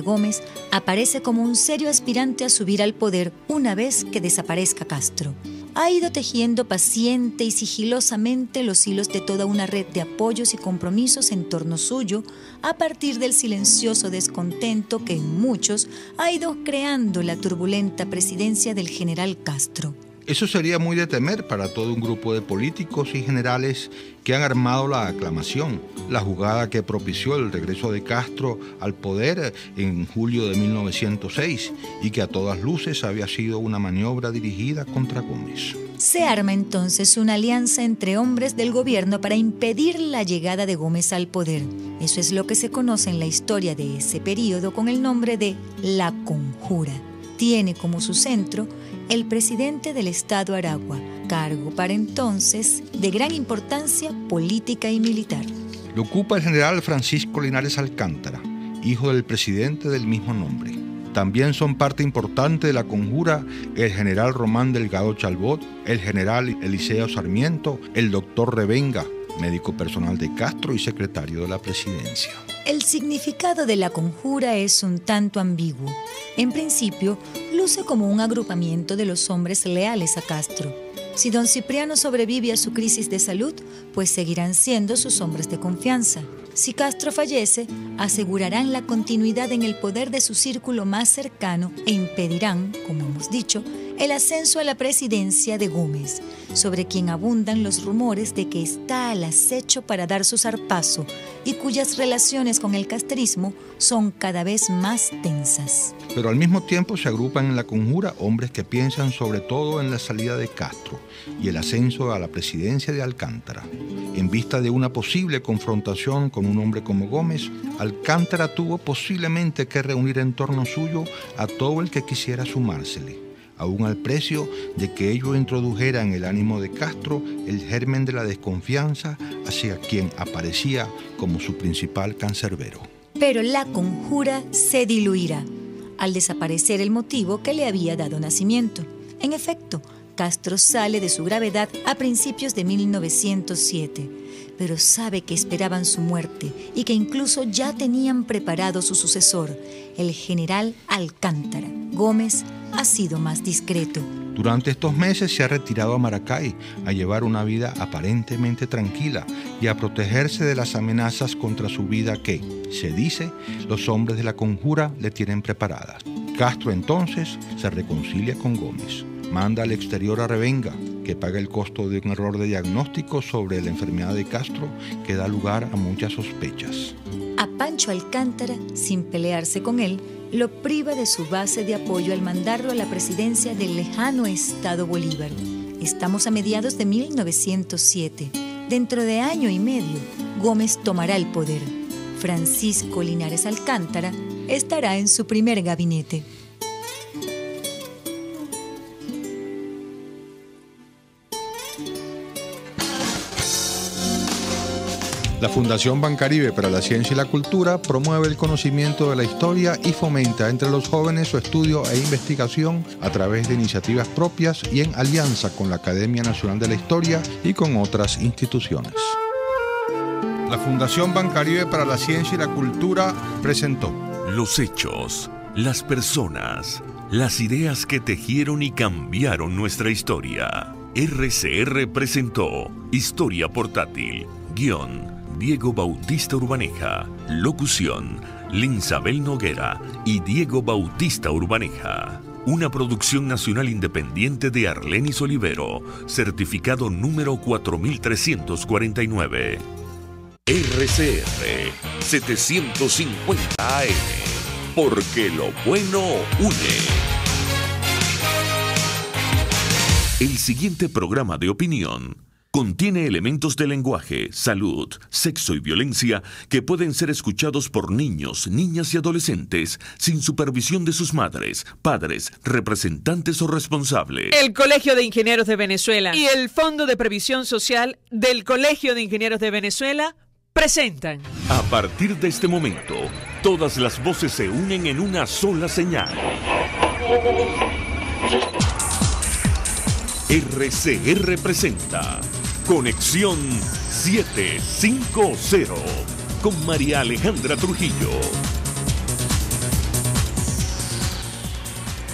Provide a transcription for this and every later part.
Gómez aparece como un serio aspirante a subir al poder una vez que desaparezca Castro. Ha ido tejiendo paciente y sigilosamente los hilos de toda una red de apoyos y compromisos en torno suyo a partir del silencioso descontento que en muchos ha ido creando la turbulenta presidencia del general Castro. Eso sería muy de temer para todo un grupo de políticos y generales que han armado la aclamación, la jugada que propició el regreso de Castro al poder en julio de 1906 y que a todas luces había sido una maniobra dirigida contra Gómez. Se arma entonces una alianza entre hombres del gobierno para impedir la llegada de Gómez al poder. Eso es lo que se conoce en la historia de ese periodo con el nombre de La Conjura. Tiene como su centro el presidente del Estado Aragua, cargo para entonces de gran importancia política y militar. Lo ocupa el general Francisco Linares Alcántara, hijo del presidente del mismo nombre. También son parte importante de la conjura el general Román Delgado Chalbot, el general Eliseo Sarmiento, el doctor Revenga, médico personal de Castro y secretario de la presidencia. El significado de la conjura es un tanto ambiguo. En principio, luce como un agrupamiento de los hombres leales a Castro. Si don Cipriano sobrevive a su crisis de salud, pues seguirán siendo sus hombres de confianza. Si Castro fallece, asegurarán la continuidad en el poder de su círculo más cercano e impedirán, como hemos dicho, el ascenso a la presidencia de Gómez, sobre quien abundan los rumores de que está al acecho para dar su zarpazo y cuyas relaciones con el castrismo son cada vez más tensas. Pero al mismo tiempo se agrupan en la conjura hombres que piensan sobre todo en la salida de Castro y el ascenso a la presidencia de Alcántara. En vista de una posible confrontación con un hombre como Gómez, Alcántara tuvo posiblemente que reunir en torno suyo a todo el que quisiera sumársele, aún al precio de que ello introdujera en el ánimo de Castro el germen de la desconfianza hacia quien aparecía como su principal cancerbero. Pero la conjura se diluirá al desaparecer el motivo que le había dado nacimiento. En efecto, Castro sale de su gravedad a principios de 1907, pero sabe que esperaban su muerte y que incluso ya tenían preparado su sucesor, el general Alcántara. Gómez ha sido más discreto. Durante estos meses se ha retirado a Maracay a llevar una vida aparentemente tranquila y a protegerse de las amenazas contra su vida que, se dice, los hombres de la conjura le tienen preparadas. Castro entonces se reconcilia con Gómez. Manda al exterior a Revenga, que paga el costo de un error de diagnóstico sobre la enfermedad de Castro que da lugar a muchas sospechas. A Pancho Alcántara, sin pelearse con él, lo priva de su base de apoyo al mandarlo a la presidencia del lejano estado Bolívar. Estamos a mediados de 1907. Dentro de año y medio, Gómez tomará el poder. Francisco Linares Alcántara estará en su primer gabinete. La Fundación Bancaribe para la Ciencia y la Cultura promueve el conocimiento de la historia y fomenta entre los jóvenes su estudio e investigación a través de iniciativas propias y en alianza con la Academia Nacional de la Historia y con otras instituciones. La Fundación Bancaribe para la Ciencia y la Cultura presentó los hechos, las personas, las ideas que tejieron y cambiaron nuestra historia. RCR presentó Historia Portátil, guión Diego Bautista Urbaneja, locución Linsabel Noguera y Diego Bautista Urbaneja. Una producción nacional independiente de Arlenis Olivero, certificado número 4349. RCR 750 AM, porque lo bueno une. El siguiente programa de opinión contiene elementos de lenguaje, salud, sexo y violencia que pueden ser escuchados por niños, niñas y adolescentes sin supervisión de sus madres, padres, representantes o responsables. El Colegio de Ingenieros de Venezuela y el Fondo de Previsión Social del Colegio de Ingenieros de Venezuela presentan. A partir de este momento, todas las voces se unen en una sola señal. RCR presenta Conexión 750 con María Alejandra Trujillo.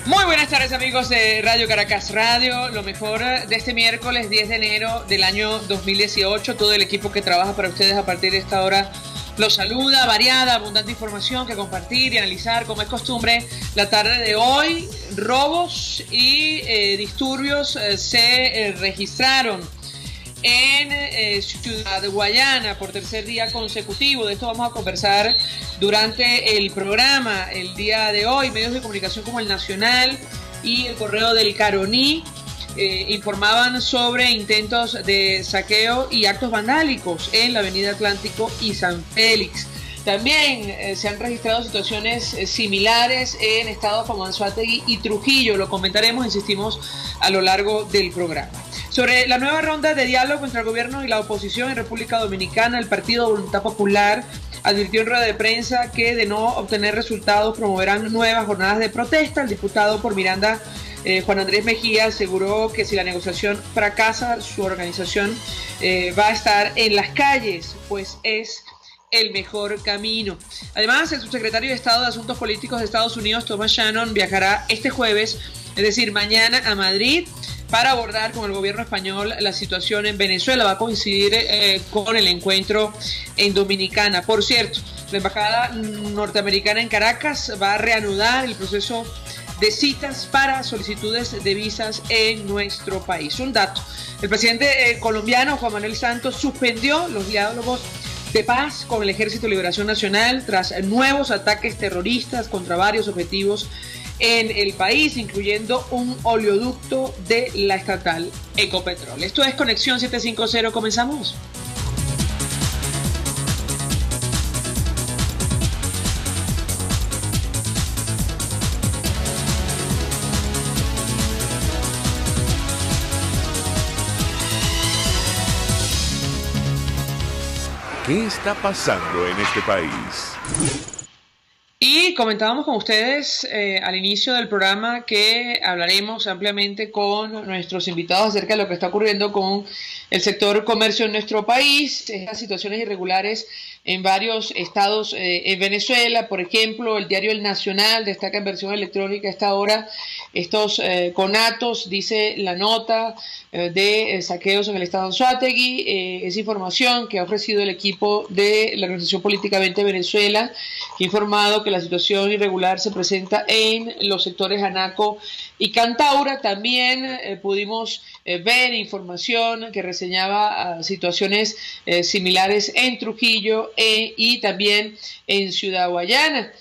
Muy buenas tardes, amigos de Radio Caracas Radio, lo mejor de este miércoles 10 de enero del año 2018. Todo el equipo que trabaja para ustedes a partir de esta hora los saluda. Variada, abundante información que compartir y analizar, como es costumbre, la tarde de hoy. Robos y disturbios se registraron en Ciudad Guayana por tercer día consecutivo. De esto vamos a conversar durante el programa el día de hoy. Medios de comunicación como El Nacional y el Correo del Caroní informaban sobre intentos de saqueo y actos vandálicos en la Avenida Atlántico y San Félix. También se han registrado situaciones similares en estados como Anzoátegui y Trujillo. Lo comentaremos, insistimos, a lo largo del programa. Sobre la nueva ronda de diálogo entre el gobierno y la oposición en República Dominicana, el Partido Voluntad Popular advirtió en rueda de prensa que de no obtener resultados promoverán nuevas jornadas de protesta. El diputado por Miranda, Juan Andrés Mejía, aseguró que si la negociación fracasa, su organización va a estar en las calles, pues es el mejor camino. Además, el subsecretario de Estado de Asuntos Políticos de Estados Unidos, Thomas Shannon, viajará este jueves, es decir, mañana, a Madrid para abordar con el gobierno español la situación en Venezuela. Va a coincidir con el encuentro en Dominicana. Por cierto, la embajada norteamericana en Caracas va a reanudar el proceso de citas para solicitudes de visas en nuestro país. Un dato: el presidente colombiano Juan Manuel Santos suspendió los diálogos de paz con el Ejército de Liberación Nacional tras nuevos ataques terroristas contra varios objetivos en el país, incluyendo un oleoducto de la estatal Ecopetrol. Esto es Conexión 750, comenzamos. ¿Qué está pasando en este país? Y comentábamos con ustedes al inicio del programa que hablaremos ampliamente con nuestros invitados acerca de lo que está ocurriendo con el sector comercio en nuestro país, estas situaciones irregulares en varios estados en Venezuela. Por ejemplo, el diario El Nacional destaca en versión electrónica a esta hora estos conatos, dice la nota, de saqueos en el estado de Anzoátegui. Es información que ha ofrecido el equipo de la Organización Políticamente Venezuela, que ha informado que la situación irregular se presenta en los sectores Anaco y Cantaura. También pudimos ver información que reseñaba situaciones similares en Trujillo y también en Ciudad Guayana.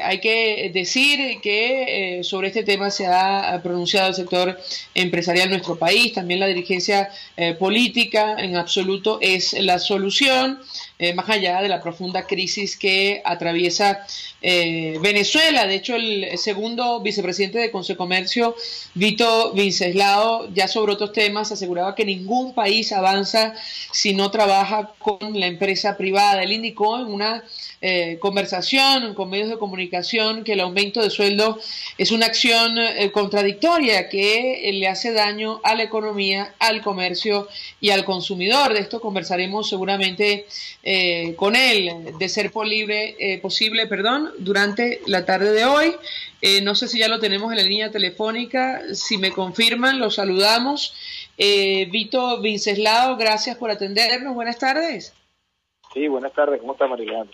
Hay que decir que sobre este tema se ha pronunciado el sector empresarial de nuestro país, también la dirigencia política. En absoluto es la solución, más allá de la profunda crisis que atraviesa Venezuela. De hecho, el segundo vicepresidente de Consecomercio, Vito Vinceslao, ya sobre otros temas aseguraba que ningún país avanza si no trabaja con la empresa privada. Él indicó en una conversación con medios de comunicación que el aumento de sueldo es una acción contradictoria que le hace daño a la economía, al comercio y al consumidor. De esto conversaremos seguramente con él, de ser posible, durante la tarde de hoy. No sé si ya lo tenemos en la línea telefónica. Si me confirman, lo saludamos. Vito Vinceslao, gracias por atendernos. Buenas tardes. Sí, buenas tardes. ¿Cómo está, Marilena?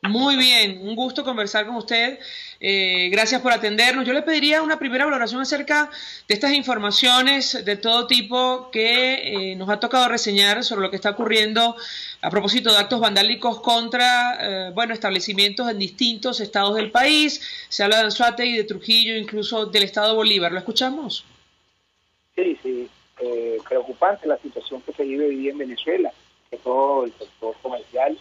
Muy bien, un gusto conversar con usted. Gracias por atendernos. Yo le pediría una primera valoración acerca de estas informaciones de todo tipo que nos ha tocado reseñar sobre lo que está ocurriendo a propósito de actos vandálicos contra establecimientos en distintos estados del país. Se habla de Anzoátegui, de Trujillo, incluso del estado de Bolívar. ¿Lo escuchamos? Sí. Preocupante la situación que se vive hoy en Venezuela, que todo el sector comercial,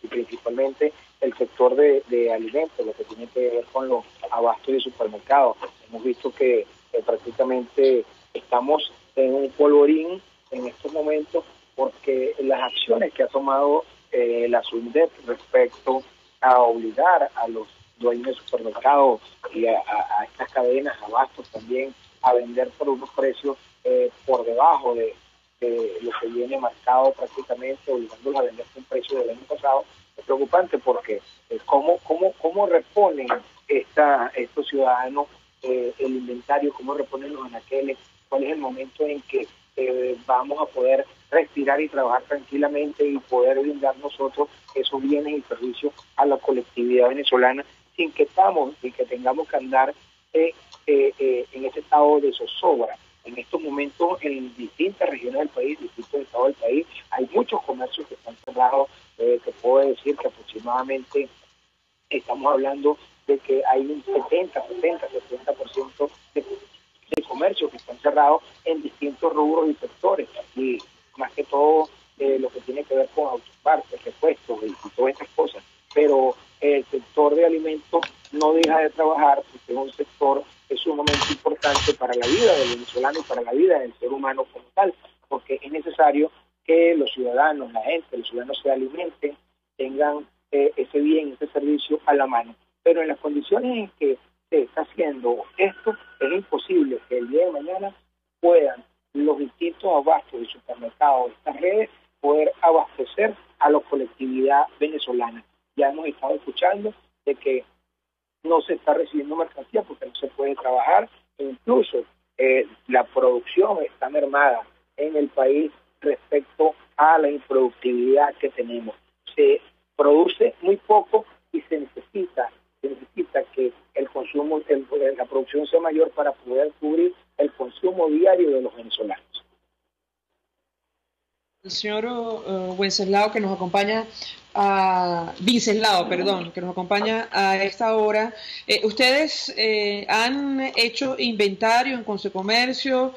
y principalmente el sector de alimentos, lo que tiene que ver con los abastos de supermercados. Hemos visto que prácticamente estamos en un polvorín en estos momentos porque las acciones que ha tomado la SUNDEP respecto a obligar a los dueños de supermercados y a estas cadenas, abastos también, a vender por unos precios por debajo de lo que viene marcado prácticamente, obligándolos a vender por un precio del año pasado, Es preocupante porque cómo reponen estos ciudadanos el inventario, cómo reponen los anaqueles, cuál es el momento en que vamos a poder respirar y trabajar tranquilamente y poder brindar nosotros esos bienes y servicios a la colectividad venezolana sin que tengamos que andar en ese estado de zozobra. En estos momentos, en distintas regiones del país, distintos estados del país, hay muchos comercios que están cerrados. Te puedo decir que aproximadamente estamos hablando de que hay un 70% de comercios que están cerrados en distintos rubros y sectores, y más que todo lo que tiene que ver con autopartes, repuestos y todas estas cosas. Pero el sector de alimentos no deja de trabajar porque es un sector que es sumamente importante para la vida del venezolano y para la vida del ser humano como tal, porque es necesario que los ciudadanos, los ciudadanos se alimenten, tengan ese bien, ese servicio a la mano. Pero en las condiciones en que se está haciendo esto, es imposible que el día de mañana puedan los distintos abastos de supermercados, estas redes, poder abastecer a la colectividad venezolana. Ya hemos estado escuchando de que no se está recibiendo mercancía porque no se puede trabajar, e incluso la producción está mermada en el país respecto a la improductividad que tenemos. Se produce muy poco y se necesita que el consumo, la producción sea mayor para poder cubrir el consumo diario de los venezolanos. El señor Wenceslao, que nos acompaña que nos acompaña a esta hora. Ustedes han hecho inventario en Consecomercio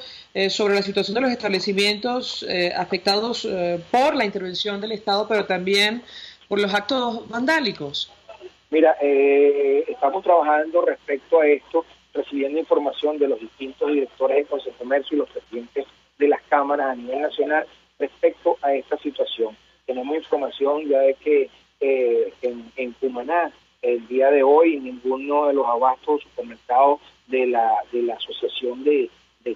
sobre la situación de los establecimientos afectados por la intervención del Estado, pero también por los actos vandálicos. Mira, estamos trabajando respecto a esto, recibiendo información de los distintos directores de Consecomercio y los presidentes de las cámaras a nivel nacional respecto a esta situación. Tenemos información ya de que en Cumaná, el día de hoy, ninguno de los abastos supermercados de la Asociación de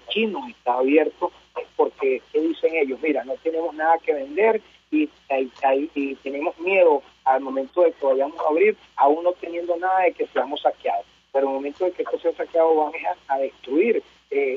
Chinos está abierto, porque, ¿qué dicen ellos? Mira, no tenemos nada que vender y tenemos miedo al momento de que vayamos a abrir, aún no teniendo nada, de que seamos saqueados. Pero al momento de que esto sea saqueado, van a destruir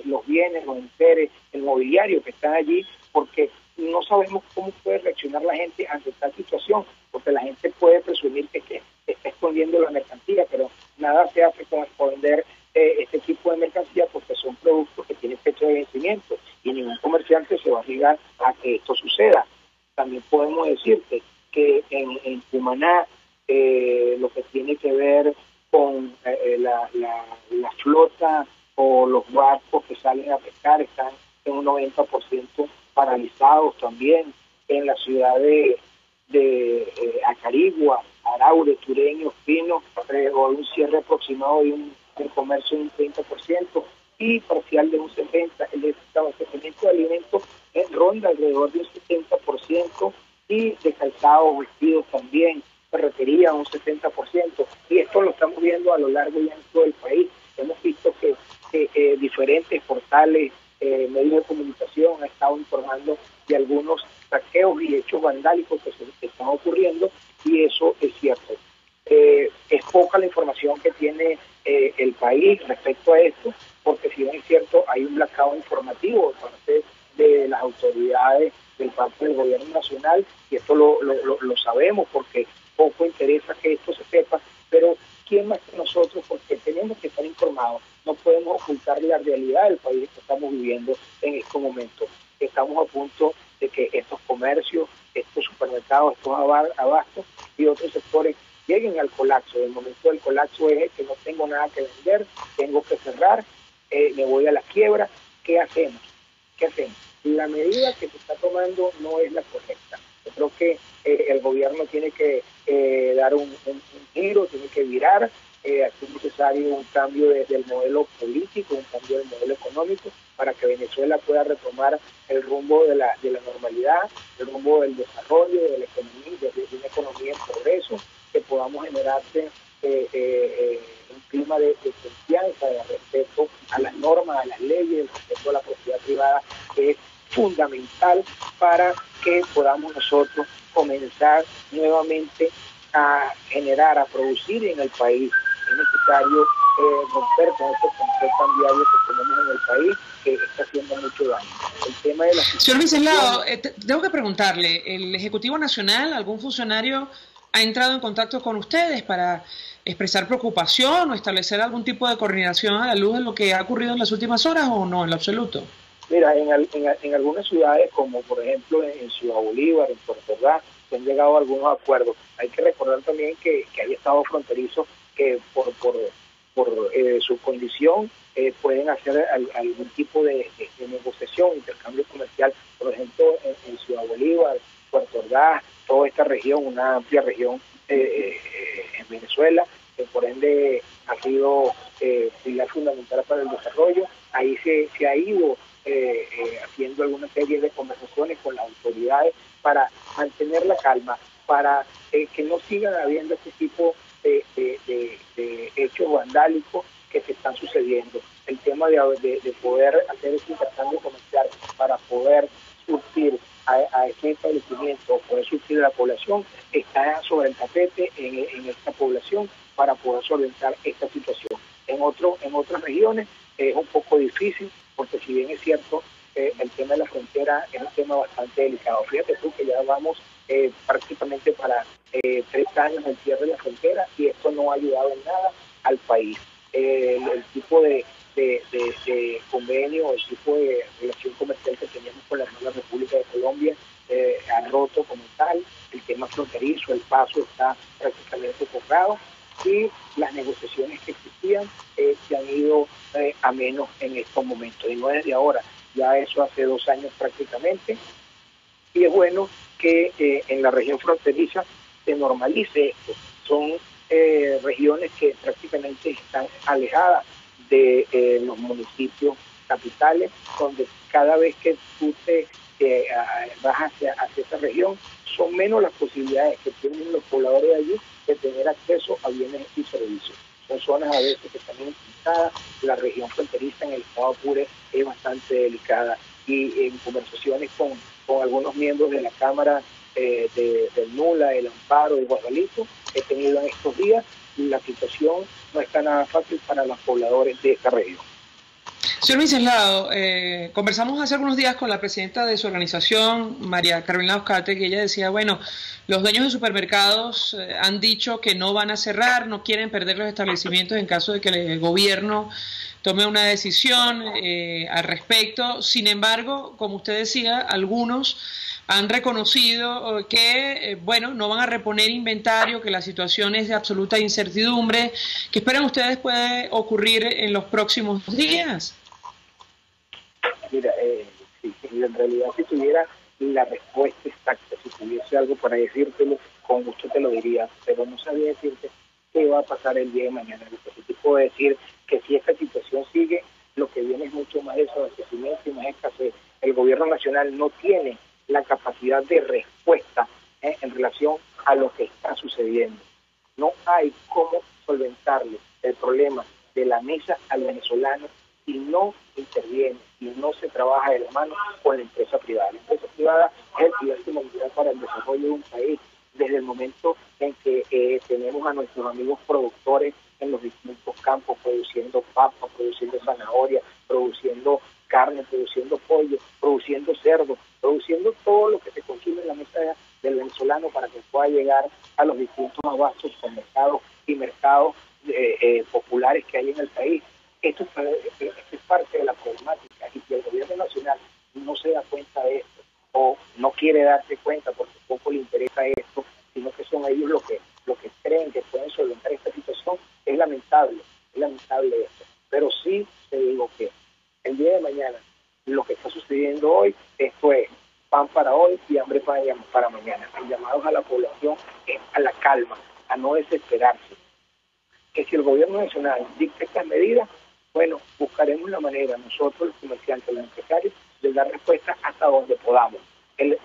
los bienes, los enseres, el mobiliario que está allí, porque no sabemos cómo puede reaccionar la gente ante esta situación, porque la gente puede presumir que está escondiendo la mercancía, pero nada se hace con esconder este tipo de mercancía, porque son productos que tienen fecha de vencimiento y ningún comerciante se va a arriesgar a que esto suceda. También podemos decirte que en Cumaná lo que tiene que ver con la flota o los barcos que salen a pescar están en un 90% paralizados también. En la ciudad de Acarigua, Araure, Tureño, Pino, un cierre aproximado de un comercio de un 30% y parcial de un 70%. El abastecimiento de alimentos ronda alrededor de un 70% y de calzados, vestidos también, ferretería un 70%, y esto lo estamos viendo a lo largo y ancho del país. Hemos visto que diferentes portales, medios de comunicación han estado informando de algunos saqueos y hechos vandálicos que se están ocurriendo, y eso es cierto. Es poca la información que tiene el país respecto a esto, porque si bien es cierto, hay un blackout informativo de parte de las autoridades, del parte del gobierno nacional, y esto lo sabemos porque poco interesa que esto se sepa, pero ¿quién más que nosotros? Porque tenemos que estar informados, no podemos ocultar la realidad del país que estamos viviendo en estos momentos. Estamos a punto de que estos comercios, estos supermercados, estos abastos y otros sectores lleguen al colapso. El momento del colapso es que no tengo nada que vender, tengo que cerrar, me voy a la quiebra. ¿Qué hacemos? La medida que se está tomando no es la correcta. Yo creo que el gobierno tiene que dar un giro, tiene que virar. Es necesario un cambio del modelo político, un cambio del modelo económico, para que Venezuela pueda retomar el rumbo de la normalidad, el rumbo del desarrollo, de la economía, de una economía en progreso, que podamos generarse un clima de confianza, de respeto a las normas, a las leyes, el respeto a la propiedad privada, que es fundamental para que podamos nosotros comenzar nuevamente a generar, a producir en el país. Es necesario romper con este control cambiario que tenemos en el país, que está haciendo mucho daño. El tema de la... Señor Miceslao, tengo que preguntarle, ¿el Ejecutivo Nacional, algún funcionario ha entrado en contacto con ustedes para expresar preocupación o establecer algún tipo de coordinación a la luz de lo que ha ocurrido en las últimas horas o no, en lo absoluto? Mira, en algunas ciudades, como por ejemplo en Ciudad Bolívar, en Puerto Ordaz, se han llegado a algunos acuerdos. Hay que recordar también que hay estados fronterizos que por su condición pueden hacer algún tipo de negociación, intercambio comercial. Por ejemplo, en Ciudad Bolívar, Puerto Ordaz, toda esta región, una amplia región en Venezuela, que por ende ha sido pilar fundamental para el desarrollo. Ahí se ha ido haciendo alguna serie de conversaciones con las autoridades para mantener la calma, para que no sigan habiendo este tipo de hechos vandálicos que se están sucediendo. El tema de poder hacer ese intercambio comercial para poder surtir a este establecimiento, poder surtir a la población, está sobre el tapete en esta población para poder solventar esta situación. En otras regiones es un poco difícil, porque si bien es cierto, el tema de la frontera es un tema bastante delicado. Fíjate tú que ya vamos prácticamente para 3 años del cierre de la frontera y esto no ha ayudado en nada al país. El tipo de convenio, el tipo de relación comercial que teníamos con la República de Colombia ha roto como tal. El tema fronterizo, el paso está prácticamente cerrado y las negociaciones que existían se han ido a menos en estos momentos. Y no desde ahora, ya eso hace 2 años prácticamente. Y es bueno que en la región fronteriza se normalice esto. Son regiones que prácticamente están alejadas de los municipios capitales, donde cada vez que tú te vas hacia esa región, son menos las posibilidades que tienen los pobladores de allí de tener acceso a bienes y servicios. Son zonas a veces que están implicadas. La región fronteriza en el estado Apure es bastante delicada, y en conversaciones con algunos miembros de la Cámara del Nula, del Amparo, de Guadalito, he tenido en estos días, la situación no está nada fácil para los pobladores de esta región. Señor Miceslao, conversamos hace algunos días con la presidenta de su organización, María Carolina Oscate, que ella decía, bueno, los dueños de supermercados han dicho que no van a cerrar, no quieren perder los establecimientos en caso de que el gobierno tome una decisión al respecto. Sin embargo, como usted decía, algunos han reconocido que, bueno, no van a reponer inventario, que la situación es de absoluta incertidumbre. ¿Qué esperan ustedes puede ocurrir en los próximos días? Mira, si en realidad si tuviera la respuesta exacta, si tuviese algo para decírtelo, con gusto te lo diría, pero no sabía decirte qué va a pasar el día de mañana. Lo que sí te puedo decir que si esta situación sigue, lo que viene es mucho más desabastecimiento y más escasez. El gobierno nacional no tiene la capacidad de respuesta en relación a lo que está sucediendo. No hay cómo solventarle el problema de la mesa al venezolano si no interviene, si no se trabaja de la mano con la empresa privada. La empresa privada es el pilar fundamental para el desarrollo de un país, desde el momento en que tenemos a nuestros amigos productores en los distintos campos, produciendo papa, produciendo zanahoria, produciendo carne, produciendo pollo, produciendo cerdo, produciendo todo lo que se consume en la mesa del venezolano para que pueda llegar a los distintos abastos, supermercados y mercados populares que hay en el país. Esto es parte de la problemática, y si el gobierno nacional no se da cuenta de esto o no quiere darse cuenta porque poco le interesa esto, sino que son ellos lo que creen que pueden solventar esta situación, es lamentable esto. Pero sí te digo que el día de mañana, lo que está sucediendo hoy, esto es pan para hoy y hambre para mañana. El llamado a la población es a la calma, a no desesperarse. Que si el gobierno nacional dicta estas medidas, bueno, buscaremos la manera, nosotros los comerciantes, los empresarios, de dar respuesta hasta donde podamos.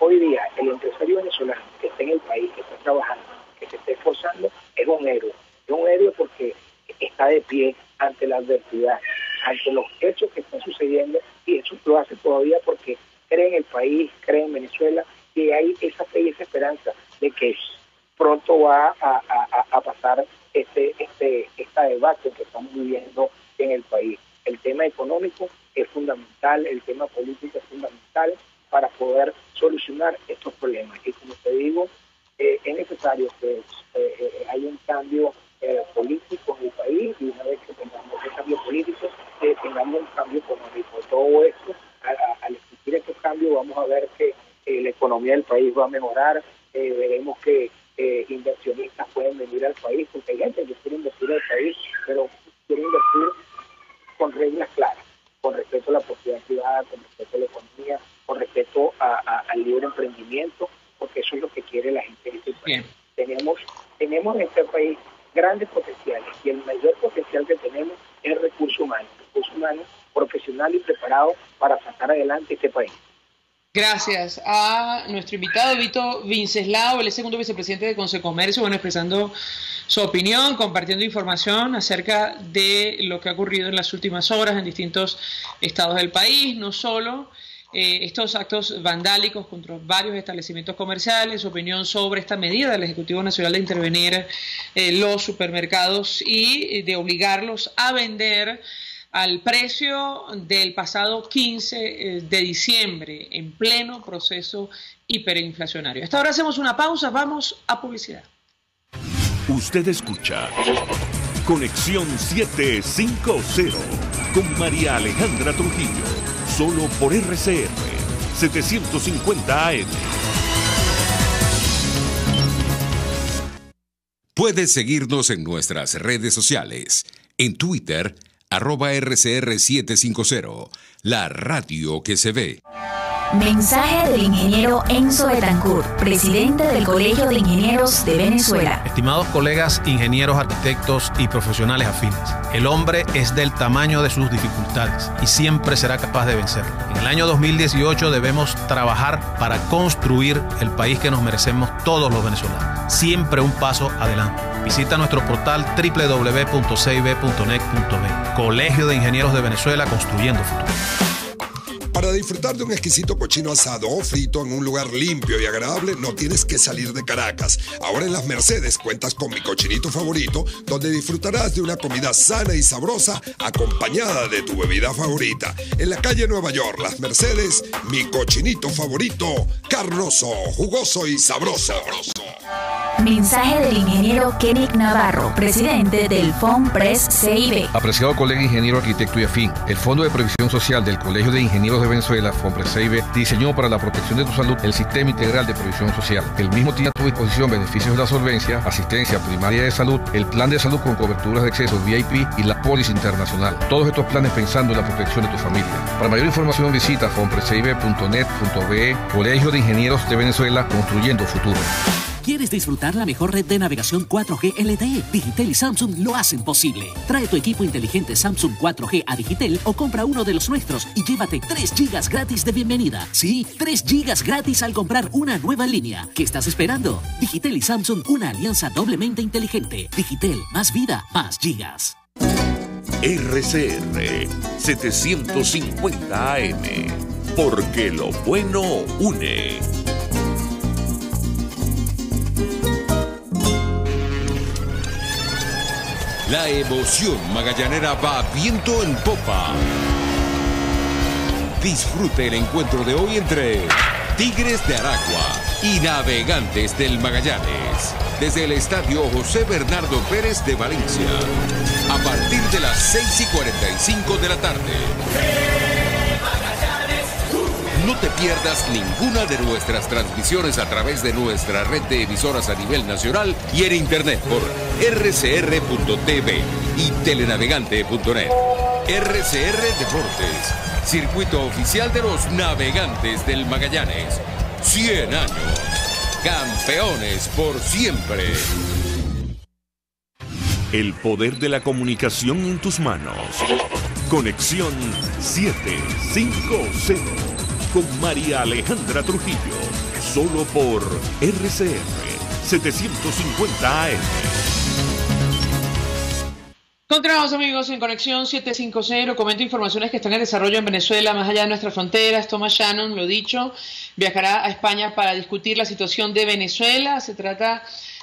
Hoy día, el empresario venezolano que está en el país, que está trabajando, que se está esforzando, es un héroe. Es un héroe porque está de pie ante la adversidad, ante los hechos que están sucediendo, y eso lo hace todavía porque cree en el país, cree en Venezuela, y hay esa fe y esa esperanza de que pronto va a pasar esta debacle que estamos viviendo en el país. El tema económico es fundamental, el tema político es fundamental para poder solucionar estos problemas. Y como te digo, es necesario que haya un cambio político en el país, y una vez que tengamos ese cambio político, tengamos un cambio económico. Todo esto, al existir estos cambios, vamos a ver que la economía del país va a mejorar, veremos que inversionistas pueden venir al país, porque hay gente que quiere invertir en el país, pero quiere invertir con reglas claras, con respeto a la propiedad privada, con respeto a la economía, con respeto al libre emprendimiento, porque eso es lo que quiere la gente de este país. Tenemos en este país grandes potenciales, y el mayor potencial que tenemos es el recurso humano profesional y preparado para sacar adelante este país. Gracias a nuestro invitado Vito Vinceslao, él es segundo vicepresidente de Consecomercio, expresando su opinión, compartiendo información acerca de lo que ha ocurrido en las últimas horas en distintos estados del país, no solo estos actos vandálicos contra varios establecimientos comerciales, su opinión sobre esta medida del Ejecutivo Nacional de intervenir los supermercados y de obligarlos a vender al precio del pasado 15 de diciembre, en pleno proceso hiperinflacionario. Hasta ahora hacemos una pausa, vamos a publicidad. Usted escucha Conexión 750 con María Alejandra Trujillo, solo por RCR 750 AM. Puedes seguirnos en nuestras redes sociales, en Twitter, @RCR750, la radio que se ve. Mensaje del ingeniero Enzo Betancourt, presidente del Colegio de Ingenieros de Venezuela. Estimados colegas, ingenieros, arquitectos y profesionales afines, el hombre es del tamaño de sus dificultades y siempre será capaz de vencerlo. En el año 2018 debemos trabajar para construir el país que nos merecemos todos los venezolanos. Siempre un paso adelante. Visita nuestro portal www.cib.net.be. Colegio de Ingenieros de Venezuela, construyendo futuro. Para disfrutar de un exquisito cochino asado o frito en un lugar limpio y agradable, no tienes que salir de Caracas. Ahora en Las Mercedes cuentas con Mi Cochinito Favorito, donde disfrutarás de una comida sana y sabrosa acompañada de tu bebida favorita. En la calle Nueva York, Las Mercedes, Mi Cochinito Favorito, carnoso, jugoso y sabroso. Mensaje del ingeniero Kenick Navarro, presidente del FONPRES CIB. Apreciado colega ingeniero, arquitecto y afín, el Fondo de Previsión Social del Colegio de Ingenieros de Venezuela, FONPRES CIB, diseñó para la protección de tu salud el Sistema Integral de Previsión Social. El mismo tiene a tu disposición beneficios de la solvencia, asistencia primaria de salud, el plan de salud con coberturas de acceso VIP y la póliza internacional. Todos estos planes pensando en la protección de tu familia. Para mayor información visita fonprescib.net.be. Colegio de Ingenieros de Venezuela, construyendo futuro. ¿Quieres disfrutar la mejor red de navegación 4G LTE? Digitel y Samsung lo hacen posible. Trae tu equipo inteligente Samsung 4G a Digitel o compra uno de los nuestros y llévate 3 GB gratis de bienvenida. Sí, 3 GB gratis al comprar una nueva línea. ¿Qué estás esperando? Digitel y Samsung, una alianza doblemente inteligente. Digitel, más vida, más gigas. RCR 750 AM, porque lo bueno une. La emoción magallanera va viento en popa. Disfrute el encuentro de hoy entre Tigres de Aragua y Navegantes del Magallanes, desde el Estadio José Bernardo Pérez de Valencia, a partir de las 6:45 de la tarde. No te pierdas ninguna de nuestras transmisiones a través de nuestra red de emisoras a nivel nacional y en internet por rcr.tv y telenavegante.net. RCR Deportes, circuito oficial de los Navegantes del Magallanes. 100 años, campeones por siempre. El poder de la comunicación en tus manos. Conexión 750 con María Alejandra Trujillo, solo por RCR 750 AM. Continuamos, amigos, en Conexión 750. Comento informaciones que están en desarrollo en Venezuela, más allá de nuestras fronteras. Thomas Shannon, lo dicho, viajará a España para discutir la situación de Venezuela. Se trata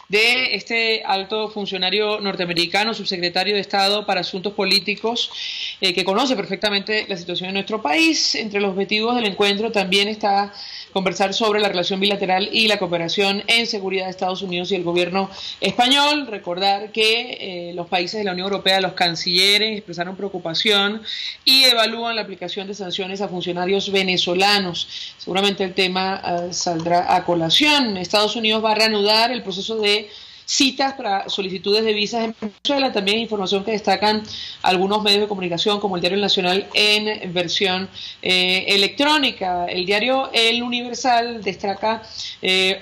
de este alto funcionario norteamericano, subsecretario de Estado para Asuntos Políticos, que conoce perfectamente la situación en nuestro país. Entre los objetivos del encuentro también está conversar sobre la relación bilateral y la cooperación en seguridad de Estados Unidos y el gobierno español. Recordar que los países de la Unión Europea, los cancilleres, expresaron preocupación y evalúan la aplicación de sanciones a funcionarios venezolanos. Seguramente el tema saldrá a colación. Estados Unidos va a reanudar el proceso de citas para solicitudes de visas en Venezuela. También información que destacan algunos medios de comunicación como el Diario Nacional en versión electrónica. El diario El Universal destaca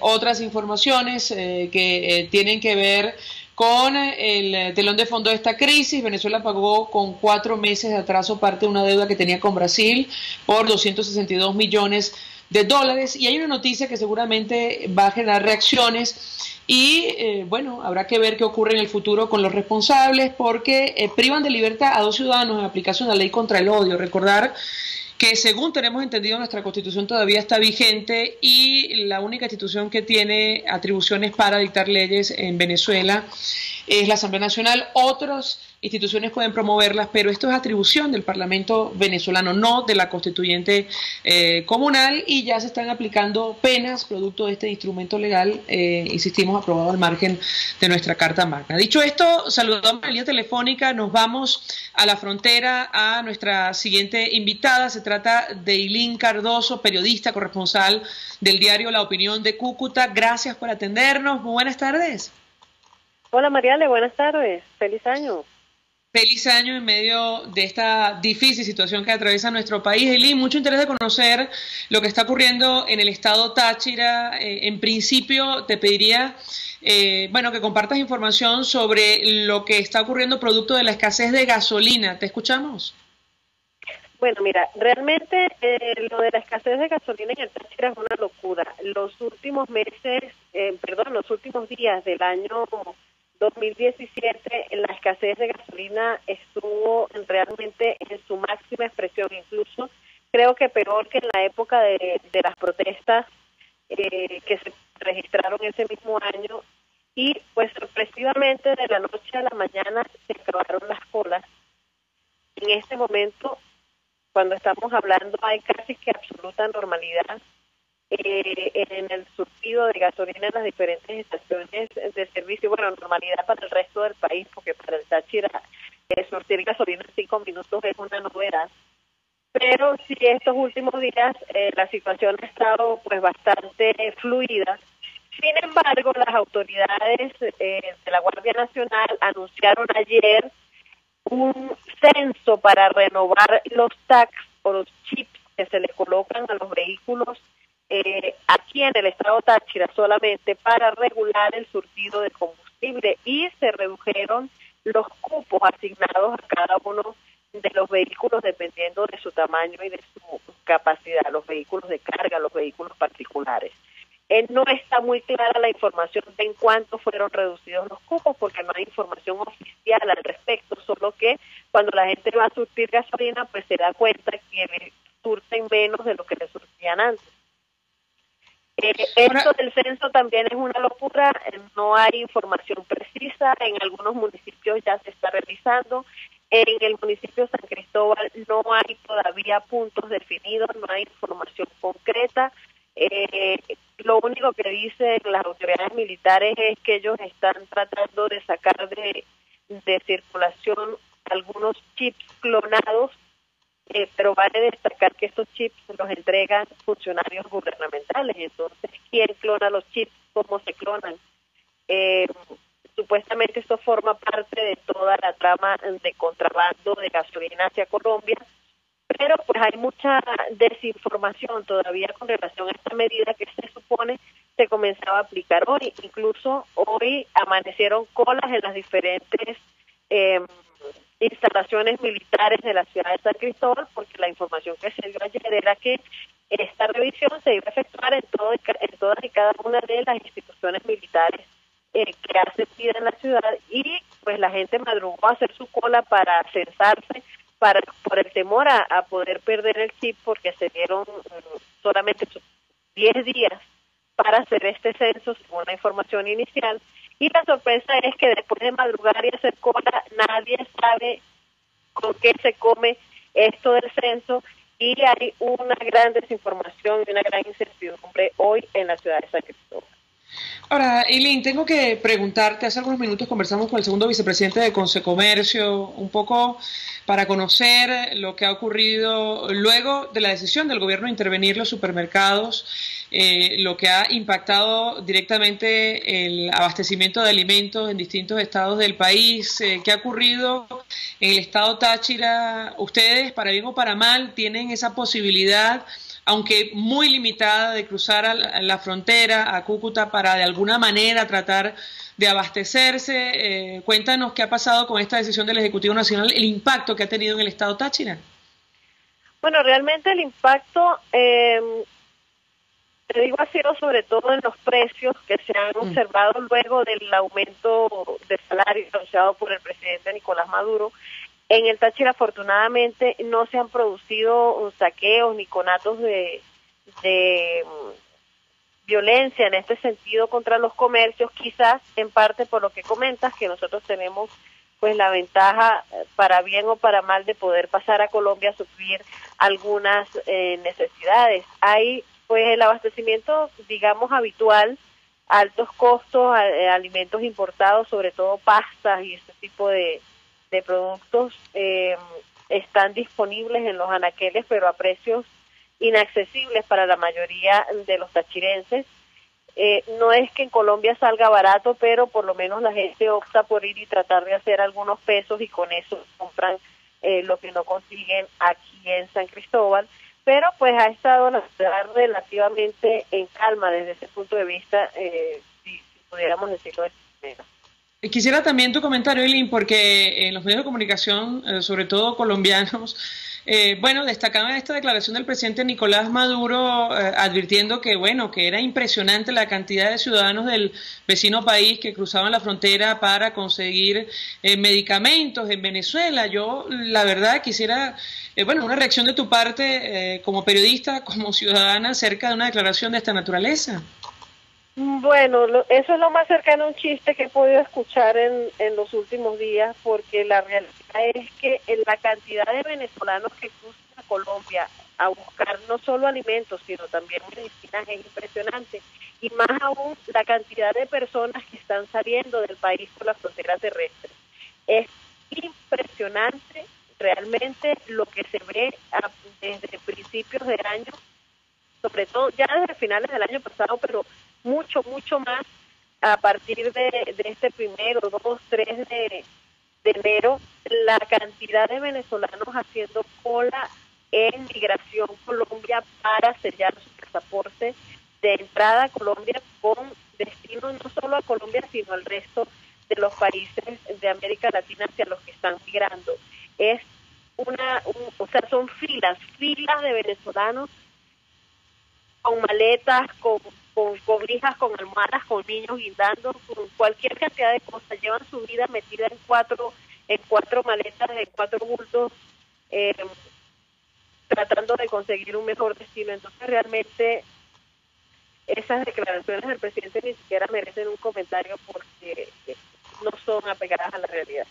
otras informaciones que tienen que ver con el telón de fondo de esta crisis. Venezuela pagó con 4 meses de atraso parte de una deuda que tenía con Brasil por $262 millones y hay una noticia que seguramente va a generar reacciones y bueno, habrá que ver qué ocurre en el futuro con los responsables porque privan de libertad a 2 ciudadanos en aplicación de la ley contra el odio. Recordar que según tenemos entendido nuestra Constitución todavía está vigente y la única institución que tiene atribuciones para dictar leyes en Venezuela es la Asamblea Nacional. Otras instituciones pueden promoverlas, pero esto es atribución del Parlamento venezolano, no de la Constituyente comunal, y ya se están aplicando penas producto de este instrumento legal, insistimos, aprobado al margen de nuestra Carta Magna. Dicho esto, saludamos en línea telefónica, nos vamos a la frontera a nuestra siguiente invitada. Se trata de Eileen Cardoso, periodista, corresponsal del diario La Opinión de Cúcuta. Gracias por atendernos. Muy buenas tardes. Hola Mariale, buenas tardes. Feliz año. Feliz año en medio de esta difícil situación que atraviesa nuestro país. Eileen, mucho interés de conocer lo que está ocurriendo en el estado Táchira. En principio te pediría bueno, que compartas información sobre lo que está ocurriendo producto de la escasez de gasolina. ¿Te escuchamos? Bueno, mira, realmente lo de la escasez de gasolina en el Táchira es una locura. Los últimos los últimos días del año 2017, la escasez de gasolina estuvo realmente en su máxima expresión, incluso creo que peor que en la época de las protestas que se registraron ese mismo año, y pues sorpresivamente de la noche a la mañana se acabaron las colas. En este momento, cuando estamos hablando, hay casi que absoluta normalidad en el surtido de gasolina en las diferentes estaciones de servicio. Bueno, normalidad para el resto del país, porque para el Táchira surtir gasolina en 5 minutos es una novedad. Pero sí, estos últimos días la situación ha estado pues bastante fluida. Sin embargo, las autoridades de la Guardia Nacional anunciaron ayer un censo para renovar los tags o los chips que se le colocan a los vehículos aquí en el estado Táchira, solamente para regular el surtido de combustible, y se redujeron los cupos asignados a cada uno de los vehículos dependiendo de su tamaño y de su capacidad, los vehículos de carga, los vehículos particulares. No está muy clara la información de en cuánto fueron reducidos los cupos, porque no hay información oficial al respecto, solo que cuando la gente va a surtir gasolina, pues se da cuenta que le surten menos de lo que le surtían antes. Esto del censo también es una locura, no hay información precisa, en algunos municipios ya se está realizando, en el municipio de San Cristóbal no hay todavía puntos definidos, no hay información concreta. Lo único que dicen las autoridades militares es que ellos están tratando de sacar de circulación algunos chips clonados, pero vale destacar que estos chips los entregan funcionarios gubernamentales. Entonces, ¿quién clona los chips? ¿Cómo se clonan? Supuestamente esto forma parte de toda la trama de contrabando de gasolina hacia Colombia, pero pues hay mucha desinformación todavía con relación a esta medida que se supone se comenzaba a aplicar hoy. Incluso hoy amanecieron colas en las diferentes instalaciones militares de la ciudad de San Cristóbal, porque la información que se dio ayer era que esta revisión se iba a efectuar en todas y cada una de las instituciones militares que hacen vida en la ciudad, y pues la gente madrugó a hacer su cola para censarse, por el temor a poder perder el chip, porque se dieron solamente 10 días para hacer este censo según la información inicial, Y la sorpresa es que después de madrugar y hacer cola, nadie sabe con qué se come esto del censo, y hay una gran desinformación y una gran incertidumbre hoy en la ciudad de San Cristóbal. Ahora, Eileen, tengo que preguntarte, hace algunos minutos conversamos con el segundo vicepresidente de Consecomercio, un poco para conocer lo que ha ocurrido luego de la decisión del gobierno de intervenir los supermercados, lo que ha impactado directamente el abastecimiento de alimentos en distintos estados del país. ¿Qué ha ocurrido en el estado Táchira? Ustedes, para bien o para mal, tienen esa posibilidad, aunque muy limitada, de cruzar a la frontera, a Cúcuta, para de alguna manera tratar de abastecerse. Cuéntanos qué ha pasado con esta decisión del Ejecutivo Nacional, el impacto que ha tenido en el estado Táchira. Bueno, realmente el impacto, te digo, ha sido sobre todo en los precios que se han observado luego del aumento de salario anunciado por el presidente Nicolás Maduro. En el Táchira, afortunadamente, no se han producido saqueos ni conatos de violencia en este sentido contra los comercios, quizás en parte por lo que comentas, que nosotros tenemos pues la ventaja, para bien o para mal, de poder pasar a Colombia a suplir algunas necesidades. Hay pues el abastecimiento, digamos, habitual, altos costos, alimentos importados, sobre todo pastas y este tipo de productos están disponibles en los anaqueles, pero a precios inaccesibles para la mayoría de los tachirenses. No es que en Colombia salga barato, pero por lo menos la gente opta por ir y tratar de hacer algunos pesos, y con eso compran lo que no consiguen aquí en San Cristóbal. Pero pues ha estado la ciudad relativamente en calma desde ese punto de vista, si pudiéramos decirlo de esta manera. Quisiera también tu comentario, Eileen, porque en los medios de comunicación, sobre todo colombianos, destacaban esta declaración del presidente Nicolás Maduro, advirtiendo que, que era impresionante la cantidad de ciudadanos del vecino país que cruzaban la frontera para conseguir medicamentos en Venezuela. Yo, la verdad, quisiera, una reacción de tu parte como periodista, como ciudadana, acerca de una declaración de esta naturaleza. Bueno, eso es lo más cercano a un chiste que he podido escuchar en los últimos días, porque la realidad es que la cantidad de venezolanos que cruzan a Colombia a buscar no solo alimentos, sino también medicinas es impresionante, y más aún la cantidad de personas que están saliendo del país por la frontera terrestre. Es impresionante realmente lo que se ve desde principios de año, sobre todo ya desde finales del año pasado, pero mucho más a partir de este 1, 2, 3 de enero, la cantidad de venezolanos haciendo cola en Migración Colombia para sellar su pasaporte de entrada a Colombia, con destino no solo a Colombia, sino al resto de los países de América Latina hacia los que están migrando. Es son filas de venezolanos con maletas, con cobijas, con almohadas, con niños guindando, con cualquier cantidad de cosas. Llevan su vida metida en cuatro maletas, en 4 bultos, tratando de conseguir un mejor destino. Entonces realmente esas declaraciones del presidente ni siquiera merecen un comentario, porque no son apegadas a la realidad.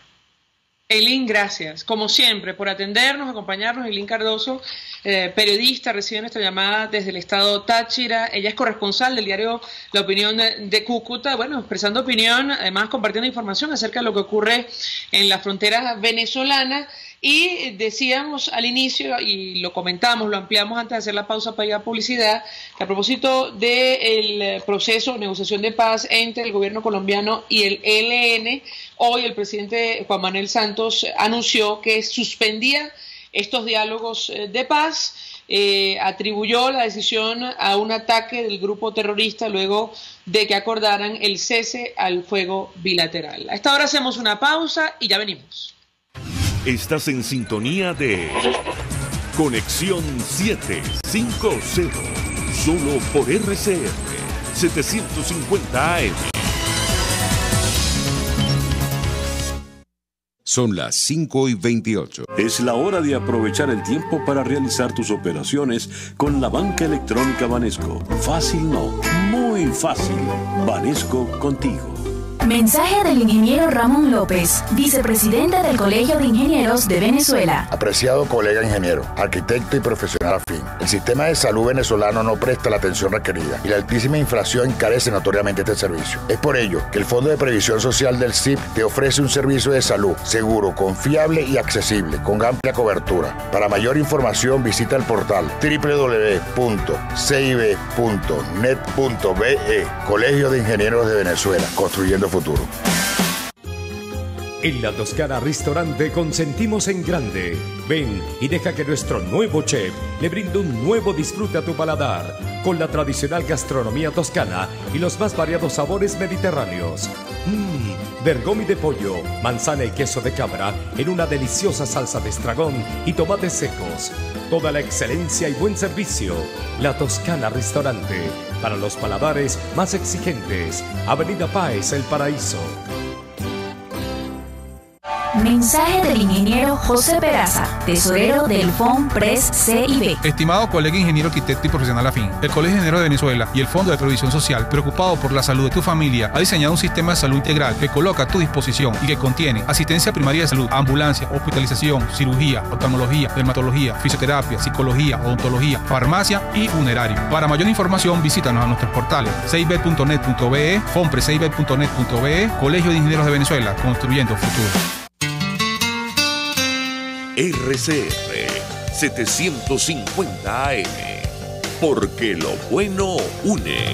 Eileen, gracias, como siempre, por atendernos, acompañarnos. Eileen Cardoso, periodista, recibe nuestra llamada desde el estado Táchira. Ella es corresponsal del diario La Opinión de Cúcuta, expresando opinión, además compartiendo información acerca de lo que ocurre en la frontera venezolana. Y decíamos al inicio, y lo comentamos, lo ampliamos antes de hacer la pausa para ir a publicidad, que a propósito del proceso de negociación de paz entre el gobierno colombiano y el ELN, hoy el presidente Juan Manuel Santos anunció que suspendía estos diálogos de paz, atribuyó la decisión a un ataque del grupo terrorista luego de que acordaran el cese al fuego bilateral. A esta hora hacemos una pausa y ya venimos. Estás en sintonía de Conexión 750, solo por RCR 750 AM. Son las 5:28. Es la hora de aprovechar el tiempo para realizar tus operaciones con la banca electrónica Banesco. Fácil no, muy fácil. Banesco contigo. Mensaje del ingeniero Ramón López, vicepresidente del Colegio de Ingenieros de Venezuela. Apreciado colega ingeniero, arquitecto y profesional afín, el sistema de salud venezolano no presta la atención requerida y la altísima inflación encarece notoriamente este servicio. Es por ello que el Fondo de Previsión Social del CIP te ofrece un servicio de salud seguro, confiable y accesible, con amplia cobertura. Para mayor información visita el portal www.cib.net.be. Colegio de Ingenieros de Venezuela, construyendo futuro. En La Toscana Restaurante consentimos en grande. Ven y deja que nuestro nuevo chef le brinde un nuevo disfrute a tu paladar, con la tradicional gastronomía toscana y los más variados sabores mediterráneos. Bergomi de pollo, manzana y queso de cabra en una deliciosa salsa de estragón y tomates secos. Toda la excelencia y buen servicio. La Toscana Restaurante, para los paladares más exigentes. Avenida Páez, El Paraíso. Mensaje del ingeniero José Peraza, tesorero del FONPRES CIB. Estimado colega ingeniero, arquitecto y profesional afín, el Colegio de Ingenieros de Venezuela y el Fondo de Previsión Social, preocupado por la salud de tu familia, ha diseñado un sistema de salud integral que coloca a tu disposición y que contiene asistencia primaria de salud, ambulancia, hospitalización, cirugía, oftalmología, dermatología, fisioterapia, psicología, odontología, farmacia y funerario. Para mayor información, visítanos a nuestros portales cib.net.be, fonprescib.net.be, Colegio de Ingenieros de Venezuela, construyendo futuro. RCR 750 AM, porque lo bueno une.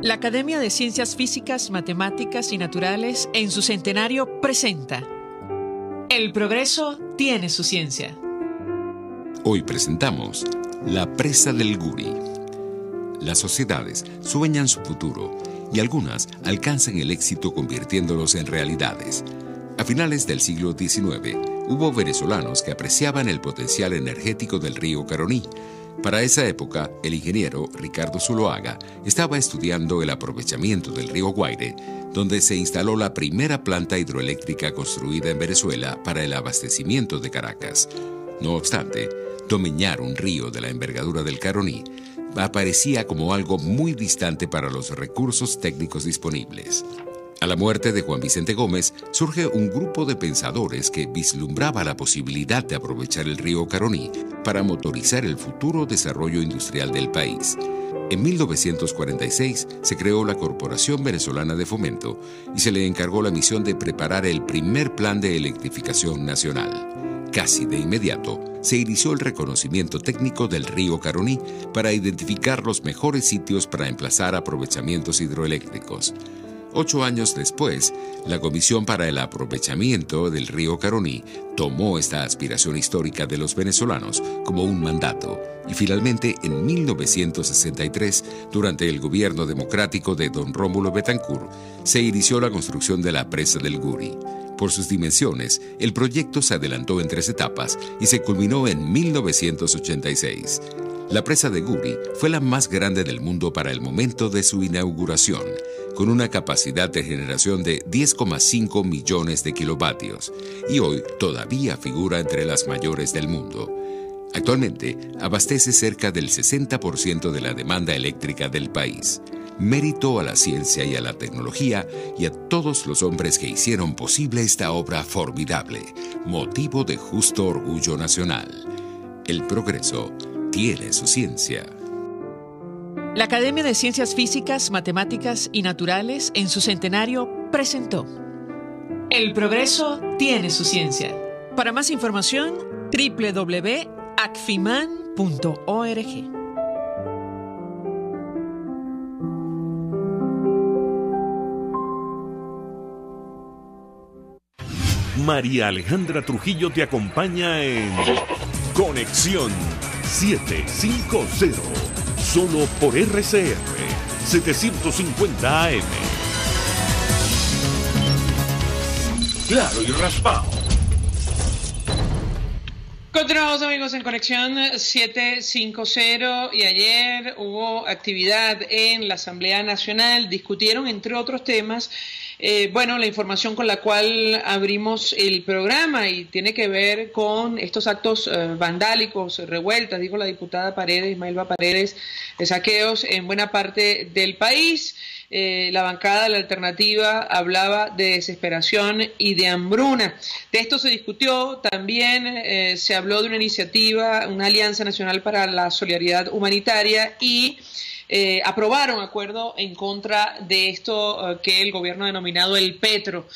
La Academia de Ciencias Físicas, Matemáticas y Naturales en su centenario presenta El progreso tiene su ciencia. Hoy presentamos La presa del Guri. Las sociedades sueñan su futuro y algunas alcanzan el éxito convirtiéndolos en realidades. A finales del siglo XIX, hubo venezolanos que apreciaban el potencial energético del río Caroní. Para esa época, el ingeniero Ricardo Zuloaga estaba estudiando el aprovechamiento del río Guaire, donde se instaló la primera planta hidroeléctrica construida en Venezuela para el abastecimiento de Caracas. No obstante, domeñar un río de la envergadura del Caroní aparecía como algo muy distante para los recursos técnicos disponibles. A la muerte de Juan Vicente Gómez, surge un grupo de pensadores que vislumbraba la posibilidad de aprovechar el río Caroní para motorizar el futuro desarrollo industrial del país. En 1946 se creó la Corporación Venezolana de Fomento y se le encargó la misión de preparar el primer plan de electrificación nacional. Casi de inmediato, se inició el reconocimiento técnico del río Caroní para identificar los mejores sitios para emplazar aprovechamientos hidroeléctricos. 8 años después, la Comisión para el Aprovechamiento del río Caroní tomó esta aspiración histórica de los venezolanos como un mandato y finalmente en 1963, durante el gobierno democrático de don Rómulo Betancourt, se inició la construcción de la presa del Guri. Por sus dimensiones, el proyecto se adelantó en 3 etapas y se culminó en 1986. La presa de Guri fue la más grande del mundo para el momento de su inauguración, con una capacidad de generación de 10,5 millones de kilovatios, y hoy todavía figura entre las mayores del mundo. Actualmente, abastece cerca del 60% de la demanda eléctrica del país. Mérito a la ciencia y a la tecnología y a todos los hombres que hicieron posible esta obra formidable, motivo de justo orgullo nacional. El progreso tiene su ciencia. La Academia de Ciencias Físicas, Matemáticas y Naturales en su centenario presentó El progreso tiene su ciencia. Para más información, www.acfiman.org. María Alejandra Trujillo te acompaña en Conexión 750, solo por RCR 750 AM. Claro y raspado. Continuamos, amigos, en Conexión 750, y ayer hubo actividad en la Asamblea Nacional. Discutieron, entre otros temas, la información con la cual abrimos el programa, y tiene que ver con estos actos vandálicos, revueltas, dijo la diputada Paredes, Maylva Paredes, de saqueos en buena parte del país. La bancada de la alternativa hablaba de desesperación y de hambruna. De esto se discutió, también se habló de una iniciativa, una Alianza Nacional para la Solidaridad Humanitaria, y aprobaron acuerdo en contra de esto que el gobierno ha denominado el Petro.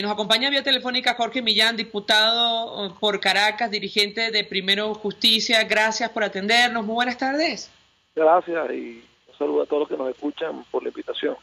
Nos acompaña vía telefónica Jorge Millán, diputado por Caracas, dirigente de Primero Justicia. Gracias por atendernos. Muy buenas tardes. Gracias, y un saludo a todos los que nos escuchan por la invitación.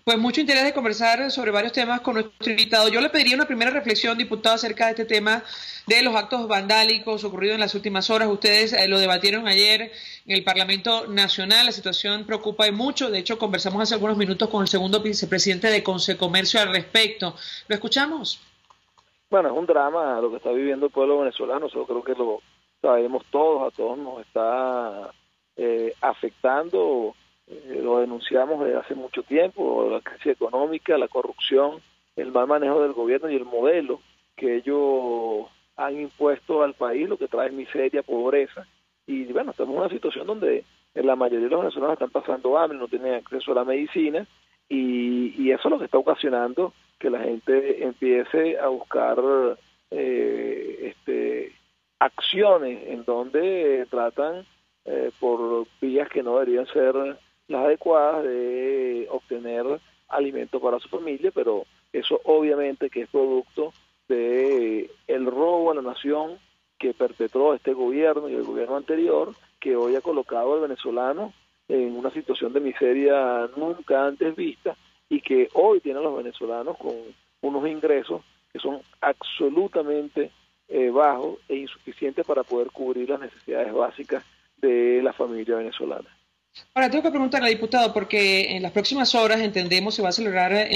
Pues mucho interés de conversar sobre varios temas con nuestro invitado. Yo le pediría una primera reflexión, diputado, acerca de este tema de los actos vandálicos ocurridos en las últimas horas. Ustedes lo debatieron ayer en el Parlamento Nacional. La situación preocupa mucho. De hecho, conversamos hace algunos minutos con el segundo vicepresidente de Concecomercio al respecto. ¿Lo escuchamos? Bueno, es un drama lo que está viviendo el pueblo venezolano. Yo creo que lo sabemos todos, a todos nos está afectando. Lo denunciamos desde hace mucho tiempo, la crisis económica, la corrupción, el mal manejo del gobierno y el modelo que ellos han impuesto al país, lo que trae miseria, pobreza. Y bueno, estamos en una situación donde la mayoría de los venezolanos están pasando hambre, no tienen acceso a la medicina, y eso es lo que está ocasionando que la gente empiece a buscar acciones en donde tratan por vías que no deberían ser las adecuadas de obtener alimento para su familia, pero eso obviamente que es producto de el robo a la nación que perpetró este gobierno y el gobierno anterior, que hoy ha colocado al venezolano en una situación de miseria nunca antes vista, y que hoy tienen los venezolanos con unos ingresos que son absolutamente bajos e insuficientes para poder cubrir las necesidades básicas de la familia venezolana. Ahora, tengo que preguntarle, diputado, porque en las próximas horas, entendemos, se va a celebrar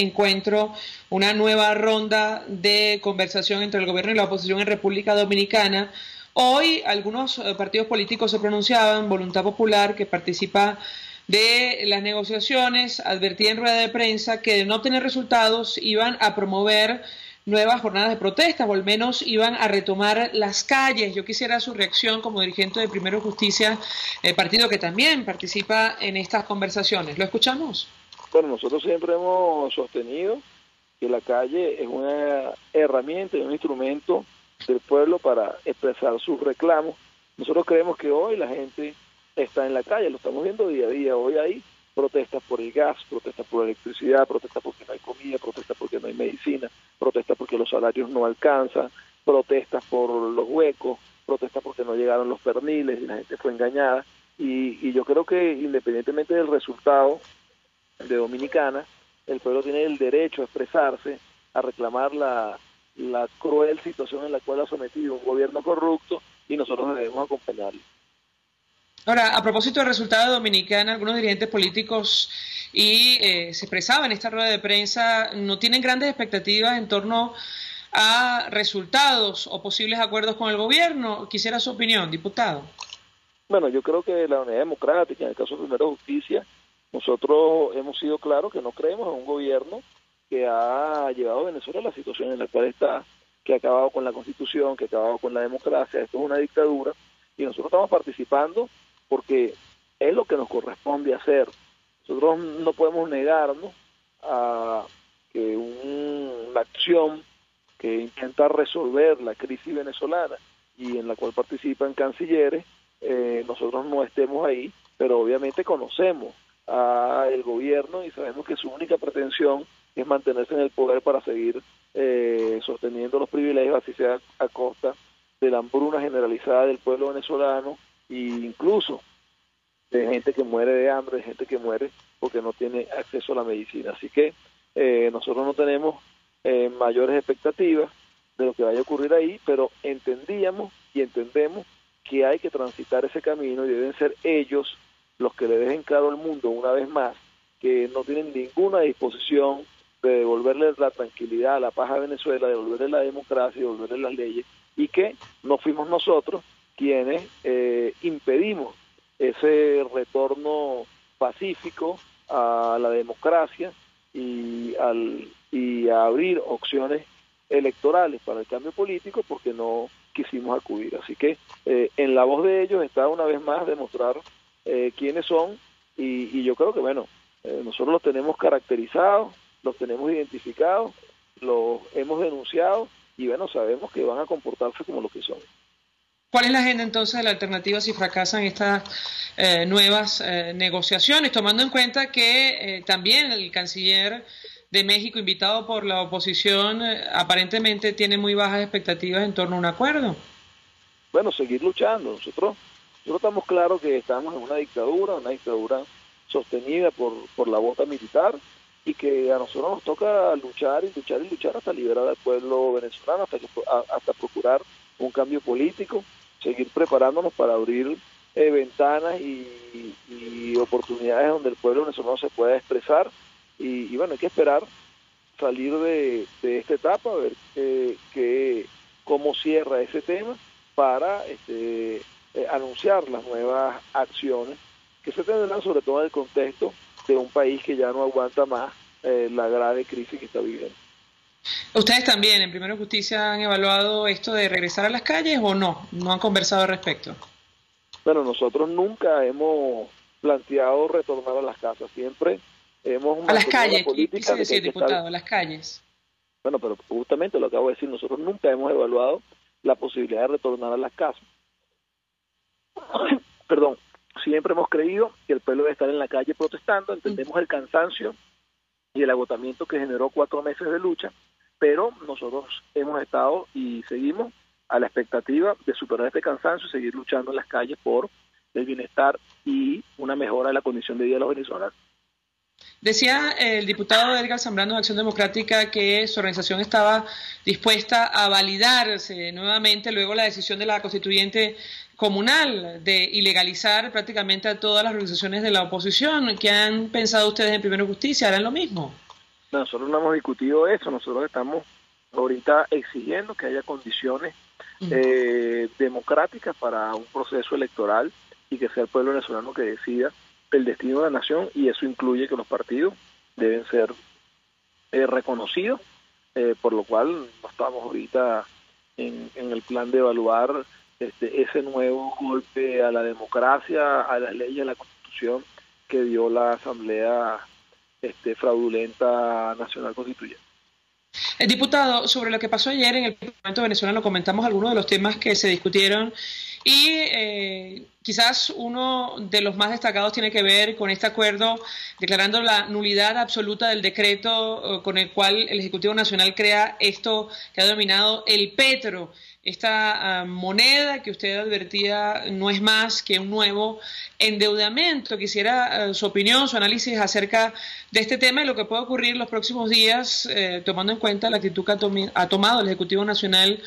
una nueva ronda de conversación entre el gobierno y la oposición en República Dominicana. Hoy algunos partidos políticos se pronunciaban. Voluntad Popular, que participa de las negociaciones, advertía en rueda de prensa que de no obtener resultados iban a promover nuevas jornadas de protestas, o al menos iban a retomar las calles. Yo quisiera su reacción como dirigente de Primero Justicia, partido que también participa en estas conversaciones. ¿Lo escuchamos? Bueno, nosotros siempre hemos sostenido que la calle es una herramienta y un instrumento del pueblo para expresar sus reclamos. Nosotros creemos que hoy la gente está en la calle, lo estamos viendo día a día. Hoy hay protestas por el gas, protestas por la electricidad, protestas porque no hay comida, protestas porque no hay medicina, protestas porque los salarios no alcanzan, protestas por los huecos, protestas porque no llegaron los perniles y la gente fue engañada. Y yo creo que independientemente del resultado de Dominicana, el pueblo tiene el derecho a expresarse, a reclamar la cruel situación en la cual ha sometido un gobierno corrupto, y nosotros debemos acompañarlo. Ahora, a propósito del resultado de Dominicana, algunos dirigentes políticos se expresaban en esta rueda de prensa, no tienen grandes expectativas en torno a resultados o posibles acuerdos con el gobierno. Quisiera su opinión, diputado. Bueno, yo creo que la unidad democrática, en el caso de Primero Justicia, nosotros hemos sido claros que no creemos en un gobierno que ha llevado a Venezuela a la situación en la cual está, que ha acabado con la Constitución, que ha acabado con la democracia. Esto es una dictadura, y nosotros estamos participando porque es lo que nos corresponde hacer. Nosotros no podemos negarnos a que una acción que intenta resolver la crisis venezolana y en la cual participan cancilleres, nosotros no estemos ahí, pero obviamente conocemos al gobierno y sabemos que su única pretensión es mantenerse en el poder para seguir sosteniendo los privilegios, así sea a costa de la hambruna generalizada del pueblo venezolano, e incluso de gente que muere de hambre, de gente que muere porque no tiene acceso a la medicina. Así que nosotros no tenemos mayores expectativas de lo que vaya a ocurrir ahí, pero entendíamos y entendemos que hay que transitar ese camino, y deben ser ellos los que le dejen claro al mundo una vez más que no tienen ninguna disposición de devolverle la tranquilidad, la paz a Venezuela, de devolverle la democracia, de devolverle las leyes y que no fuimos nosotros quienes impedimos ese retorno pacífico a la democracia y a abrir opciones electorales para el cambio político, porque no quisimos acudir. Así que en la voz de ellos está una vez más demostrar quiénes son, y yo creo que bueno, nosotros los tenemos caracterizados, los tenemos identificados, los hemos denunciado y bueno, sabemos que van a comportarse como lo que son. ¿Cuál es la agenda entonces de la alternativa si fracasan estas nuevas negociaciones, tomando en cuenta que también el canciller de México, invitado por la oposición, aparentemente tiene muy bajas expectativas en torno a un acuerdo? Bueno, seguir luchando. Nosotros estamos claros que estamos en una dictadura sostenida por la bota militar, y que a nosotros nos toca luchar y luchar y luchar hasta liberar al pueblo venezolano, hasta procurar un cambio político, seguir preparándonos para abrir ventanas y oportunidades donde el pueblo venezolano se pueda expresar, y bueno, hay que esperar salir de esta etapa, a ver cómo cierra ese tema para anunciar las nuevas acciones que se tendrán, sobre todo en el contexto de un país que ya no aguanta más la grave crisis que está viviendo. ¿Ustedes también en Primero Justicia han evaluado esto de regresar a las calles o no? ¿No han conversado al respecto? Bueno, nosotros nunca hemos planteado retornar a las casas, siempre hemos... A las calles, quise decir, diputado, a las calles. Bueno, pero justamente lo acabo de decir, nosotros nunca hemos evaluado la posibilidad de retornar a las casas. Perdón, siempre hemos creído que el pueblo debe estar en la calle protestando, entendemos el cansancio y el agotamiento que generó 4 meses de lucha, pero nosotros hemos estado y seguimos a la expectativa de superar este cansancio y seguir luchando en las calles por el bienestar y una mejora de la condición de vida de los venezolanos. Decía el diputado Edgar Zambrano de Acción Democrática que su organización estaba dispuesta a validarse nuevamente luego la decisión de la constituyente comunal de ilegalizar prácticamente a todas las organizaciones de la oposición. ¿Qué han pensado ustedes en Primero Justicia? ¿Harán lo mismo? No, nosotros no hemos discutido eso, nosotros estamos ahorita exigiendo que haya condiciones democráticas para un proceso electoral y que sea el pueblo venezolano que decida el destino de la nación, y eso incluye que los partidos deben ser reconocidos, por lo cual no estamos ahorita en el plan de evaluar ese nuevo golpe a la democracia, a las leyes, a la Constitución que dio la Asamblea fraudulenta Nacional Constituyente. Diputado, sobre lo que pasó ayer en el Parlamento venezolano, comentamos algunos de los temas que se discutieron y quizás uno de los más destacados tiene que ver con este acuerdo declarando la nulidad absoluta del decreto con el cual el Ejecutivo Nacional crea esto que ha denominado el petro, esta moneda que usted advertía no es más que un nuevo endeudamiento. Quisiera su opinión, su análisis acerca de este tema y lo que puede ocurrir en los próximos días, tomando en cuenta la actitud que ha tomado el Ejecutivo Nacional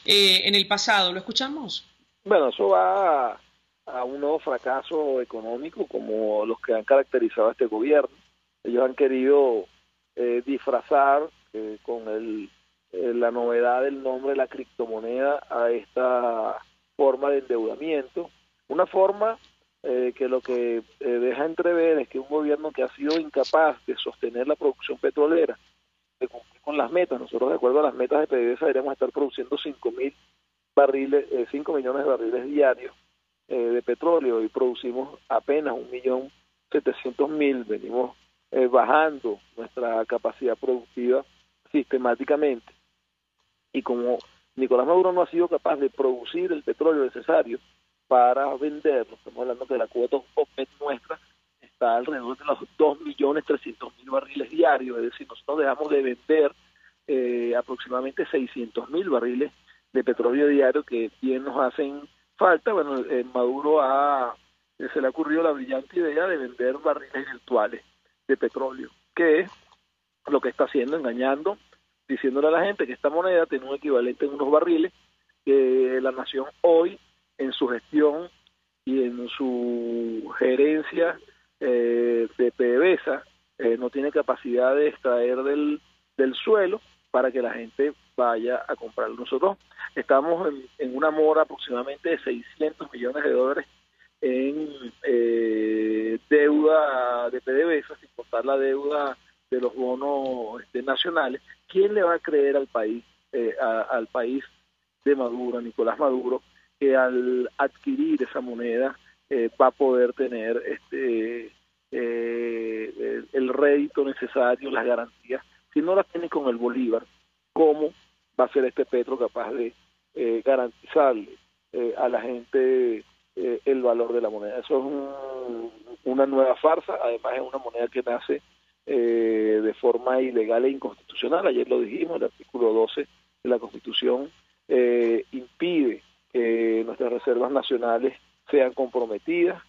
en el pasado. ¿Lo escuchamos? Bueno, eso va a un nuevo fracaso económico como los que han caracterizado a este gobierno. Ellos han querido disfrazar con la novedad del nombre de la criptomoneda a esta forma de endeudamiento, una forma que lo que deja entrever es que un gobierno que ha sido incapaz de sostener la producción petrolera, de cumplir con las metas. Nosotros, de acuerdo a las metas de PDVSA, deberíamos estar produciendo 5 millones de barriles diarios de petróleo, y producimos apenas 1.700.000. Venimos bajando nuestra capacidad productiva sistemáticamente, y como Nicolás Maduro no ha sido capaz de producir el petróleo necesario para venderlo, estamos hablando que la cuota OPEC nuestra está alrededor de los 2.300.000 barriles diarios, es decir, nosotros dejamos de vender aproximadamente 600.000 barriles de petróleo diario que bien nos hacen falta. Bueno, Maduro se le ha ocurrido la brillante idea de vender barriles virtuales de petróleo, que es lo que está haciendo, engañando, diciéndole a la gente que esta moneda tiene un equivalente en unos barriles, que la nación hoy, en su gestión y en su gerencia de PDVSA, no tiene capacidad de extraer del suelo para que la gente vaya a comprarlo. Nosotros estamos en una mora aproximadamente de $600 millones en deuda de PDVSA, sin contar la deuda de los bonos nacionales. ¿Quién le va a creer al país de Maduro, a Nicolás Maduro, que al adquirir esa moneda va a poder tener el rédito necesario, las garantías? Si no las tiene con el Bolívar, ¿cómo va a ser este Petro capaz de garantizarle a la gente el valor de la moneda? Eso es una nueva farsa. Además es una moneda que nace de forma ilegal e inconstitucional. Ayer lo dijimos, el artículo 12 de la Constitución impide que nuestras reservas nacionales sean comprometidas,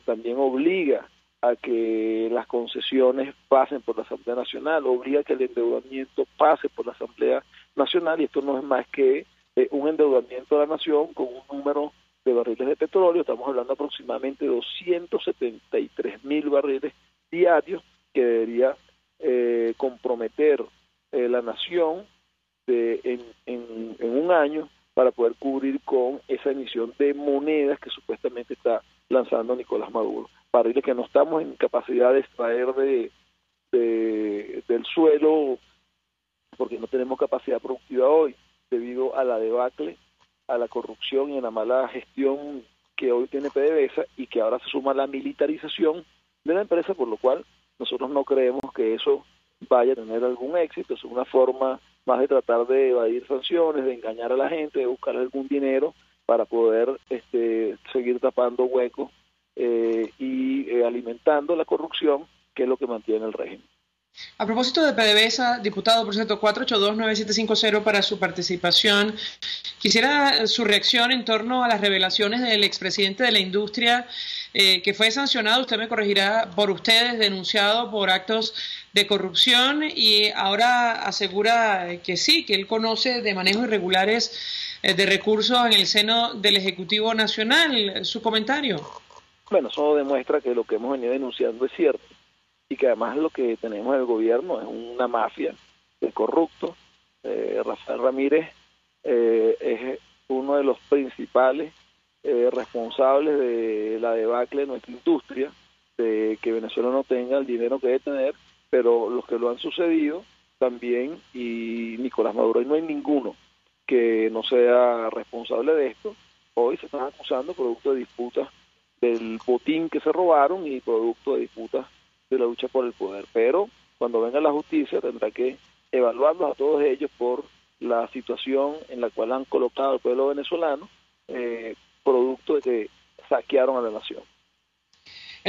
también obliga a que las concesiones pasen por la Asamblea Nacional, obliga a que el endeudamiento pase por la Asamblea Nacional, y esto no es más que un endeudamiento de la nación con un número de barriles de petróleo. Estamos hablando aproximadamente de 273.000 barriles diarios que debería comprometer la nación en un año para poder cubrir con esa emisión de monedas que supuestamente está lanzando Nicolás Maduro. Barriles que no estamos en capacidad de extraer del suelo porque no tenemos capacidad productiva hoy, debido a la debacle, a la corrupción y a la mala gestión que hoy tiene PDVSA, y que ahora se suma la militarización de la empresa, por lo cual nosotros no creemos que eso vaya a tener algún éxito. Es una forma más de tratar de evadir sanciones, de engañar a la gente, de buscar algún dinero para poder seguir tapando huecos y alimentando la corrupción, que es lo que mantiene el régimen. A propósito de PDVSA, diputado, por cierto, 482-9750 para su participación. Quisiera su reacción en torno a las revelaciones del expresidente de la industria, que fue sancionado, usted me corregirá, por ustedes, denunciado por actos de corrupción, y ahora asegura que sí, que él conoce de manejos irregulares de recursos en el seno del Ejecutivo Nacional. ¿Su comentario? Bueno, eso demuestra que lo que hemos venido denunciando es cierto, y que además lo que tenemos en el gobierno es una mafia de corruptos. Rafael Ramírez es uno de los principales responsables de la debacle de nuestra industria, de que Venezuela no tenga el dinero que debe tener, pero los que lo han sucedido también, y Nicolás Maduro, y no hay ninguno que no sea responsable de esto. Hoy se están acusando producto de disputas del botín que se robaron y producto de disputas de la lucha por el poder, pero cuando venga la justicia tendrá que evaluarlos a todos ellos por la situación en la cual han colocado al pueblo venezolano, producto de que saquearon a la nación.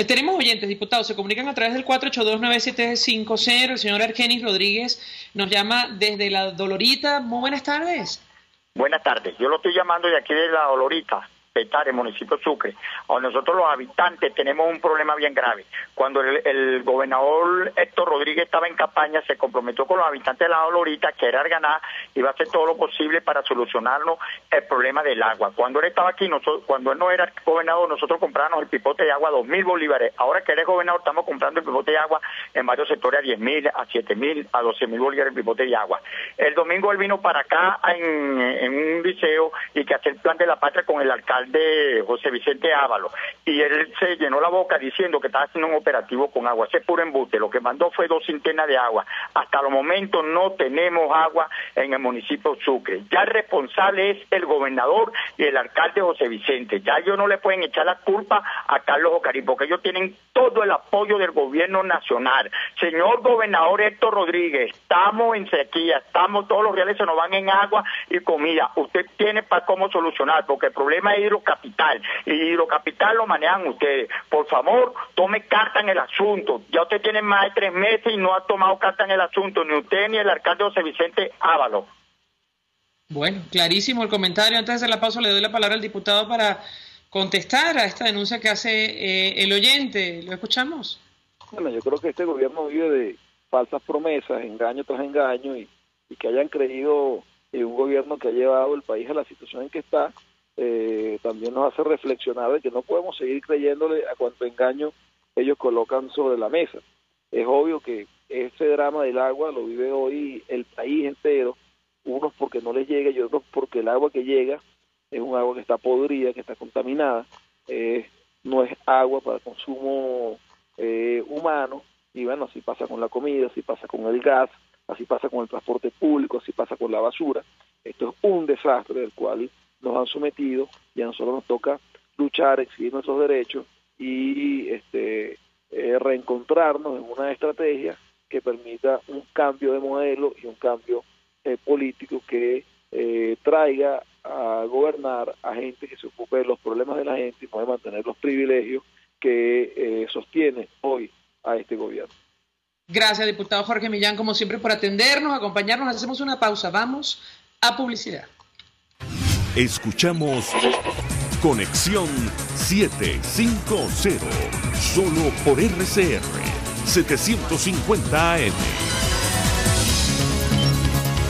Tenemos oyentes, diputados, se comunican a través del 482-9750. El señor Argenis Rodríguez nos llama desde La Dolorita. Muy buenas tardes. Buenas tardes, yo lo estoy llamando de aquí de La Dolorita, Petare, municipio Sucre. Nosotros los habitantes tenemos un problema bien grave. Cuando el gobernador Héctor Rodríguez estaba en campaña, se comprometió con los habitantes de La Dolorita, que era ganar, iba a hacer todo lo posible para solucionarnos el problema del agua. Cuando él estaba aquí, cuando él no era gobernador, nosotros comprábamos el pipote de agua a 2.000 bolívares. Ahora que él es gobernador, estamos comprando el pipote de agua en varios sectores a 10.000, a 7.000, a 12.000 bolívares el pipote de agua. El domingo él vino para acá en un liceo y que hace el plan de la patria con el alcalde de José Vicente Ábalos, y él se llenó la boca diciendo que estaba haciendo un operativo con agua. Ese es puro embuste. Lo que mandó fue 2 cinternas de agua. Hasta el momento no tenemos agua en el municipio Sucre. Ya el responsable es el gobernador y el alcalde José Vicente. Ya ellos no le pueden echar la culpa a Carlos Ocarí, porque ellos tienen todo el apoyo del gobierno nacional. Señor gobernador Héctor Rodríguez, estamos en sequía, todos los reales se nos van en agua y comida. Usted tiene para cómo solucionar, porque el problema es Hidrocapital, y Hidrocapital lo manejan ustedes. Por favor, tome carta en el asunto. Ya usted tiene más de 3 meses y no ha tomado carta en el asunto, ni usted ni el alcalde José Vicente Ábalos. Bueno, clarísimo el comentario. Antes de hacer la pausa, le doy la palabra al diputado para contestar a esta denuncia que hace el oyente. ¿Lo escuchamos? Bueno, yo creo que este gobierno vive de falsas promesas, engaño tras engaño, y que hayan creído en un gobierno que ha llevado el país a la situación en que está, también nos hace reflexionar de que no podemos seguir creyéndole a cuanto engaño ellos colocan sobre la mesa. Es obvio que ese drama del agua lo vive hoy el país entero, unos porque no les llega y otros porque el agua que llega es un agua que está podrida, que está contaminada, no es agua para consumo humano, y bueno, así pasa con la comida, así pasa con el gas, así pasa con el transporte público, así pasa con la basura. Esto es un desastre del cual nos han sometido y a nosotros nos toca luchar, exigir nuestros derechos y reencontrarnos en una estrategia que permita un cambio de modelo y un cambio político que traiga a gobernar a gente que se ocupe de los problemas de la gente y no de mantener los privilegios que sostiene hoy a este gobierno. Gracias, diputado Jorge Millán, como siempre, por atendernos, acompañarnos. Hacemos una pausa. Vamos a publicidad. Escuchamos Conexión 750, solo por RCR 750 AM.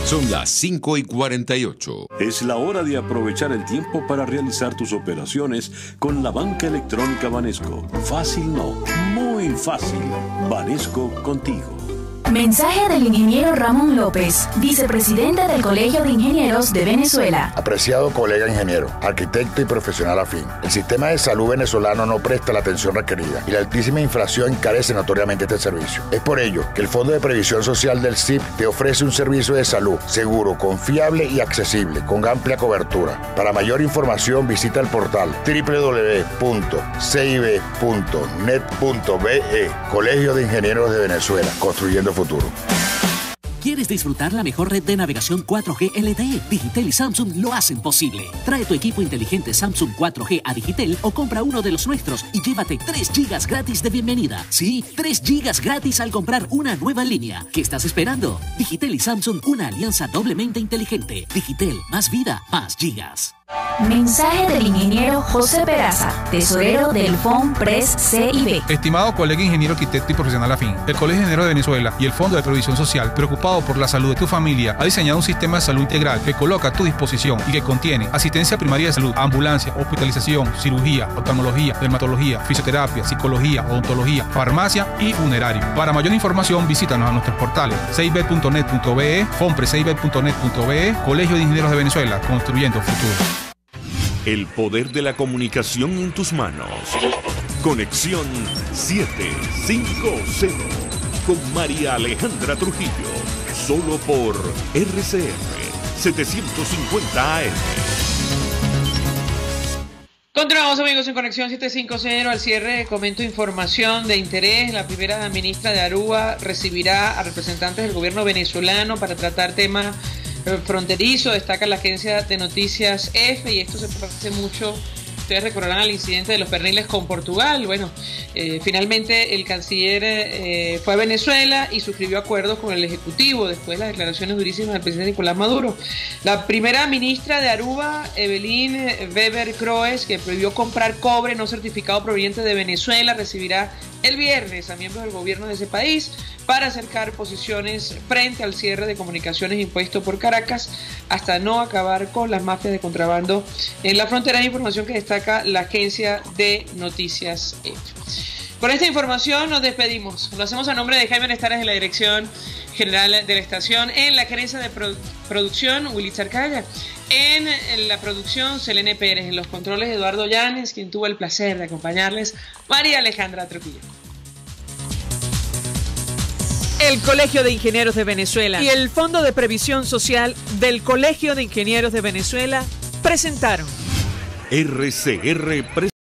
Son las 5:48. Es la hora de aprovechar el tiempo para realizar tus operaciones con la banca electrónica Banesco. Fácil no, muy fácil. Banesco contigo. Mensaje del ingeniero Ramón López, vicepresidente del Colegio de Ingenieros de Venezuela. Apreciado colega ingeniero, arquitecto y profesional afín, el sistema de salud venezolano no presta la atención requerida y la altísima inflación encarece notoriamente este servicio. Es por ello que el Fondo de Previsión Social del CIP te ofrece un servicio de salud seguro, confiable y accesible, con amplia cobertura. Para mayor información visita el portal www.cib.net.be, Colegio de Ingenieros de Venezuela, construyendo futuro. ¿Quieres disfrutar la mejor red de navegación 4G LTE? Digitel y Samsung lo hacen posible. Trae tu equipo inteligente Samsung 4G a Digitel o compra uno de los nuestros y llévate 3 GB gratis de bienvenida. Sí, 3 GB gratis al comprar una nueva línea. ¿Qué estás esperando? Digitel y Samsung, una alianza doblemente inteligente. Digitel, más vida, más gigas. Mensaje del ingeniero José Peraza, tesorero del FONPRES CIB. Estimado colega ingeniero, arquitecto y profesional afín, el Colegio de Ingenieros de Venezuela y el Fondo de Previsión Social, preocupado por la salud de tu familia, ha diseñado un sistema de salud integral que coloca a tu disposición y que contiene asistencia primaria de salud, ambulancia, hospitalización, cirugía, oftalmología, dermatología, fisioterapia, psicología, odontología, farmacia y funerario. Para mayor información, visítanos a nuestros portales cib.net.be, fonprescib.net.be, Colegio de Ingenieros de Venezuela, construyendo futuro. El poder de la comunicación en tus manos. Conexión 750 con María Alejandra Trujillo. Solo por RCR 750 AM. Continuamos, amigos, en Conexión 750. Al cierre comento información de interés. La primera ministra de Aruba recibirá a representantes del gobierno venezolano para tratar temas fronterizo. Destaca la agencia de noticias EFE, y esto se parece mucho, ustedes recordarán, al incidente de los perniles con Portugal. Bueno, finalmente el canciller fue a Venezuela y suscribió acuerdos con el Ejecutivo después de las declaraciones durísimas del presidente Nicolás Maduro. La primera ministra de Aruba, Evelyn Weber Croes, que prohibió comprar cobre no certificado proveniente de Venezuela, recibirá el viernes a miembros del gobierno de ese país para acercar posiciones frente al cierre de comunicaciones impuesto por Caracas hasta no acabar con las mafias de contrabando en la frontera. Es información que destaca la agencia de noticias EFE. Con esta información nos despedimos. Lo hacemos a nombre de Jaime Nestares en la dirección general de la estación, en la gerencia de producción Willy Charcaya, en la producción Selene Pérez, en los controles Eduardo Llanes, quien tuvo el placer de acompañarles, María Alejandra Trujillo. El Colegio de Ingenieros de Venezuela y el Fondo de Previsión Social del Colegio de Ingenieros de Venezuela presentaron RCR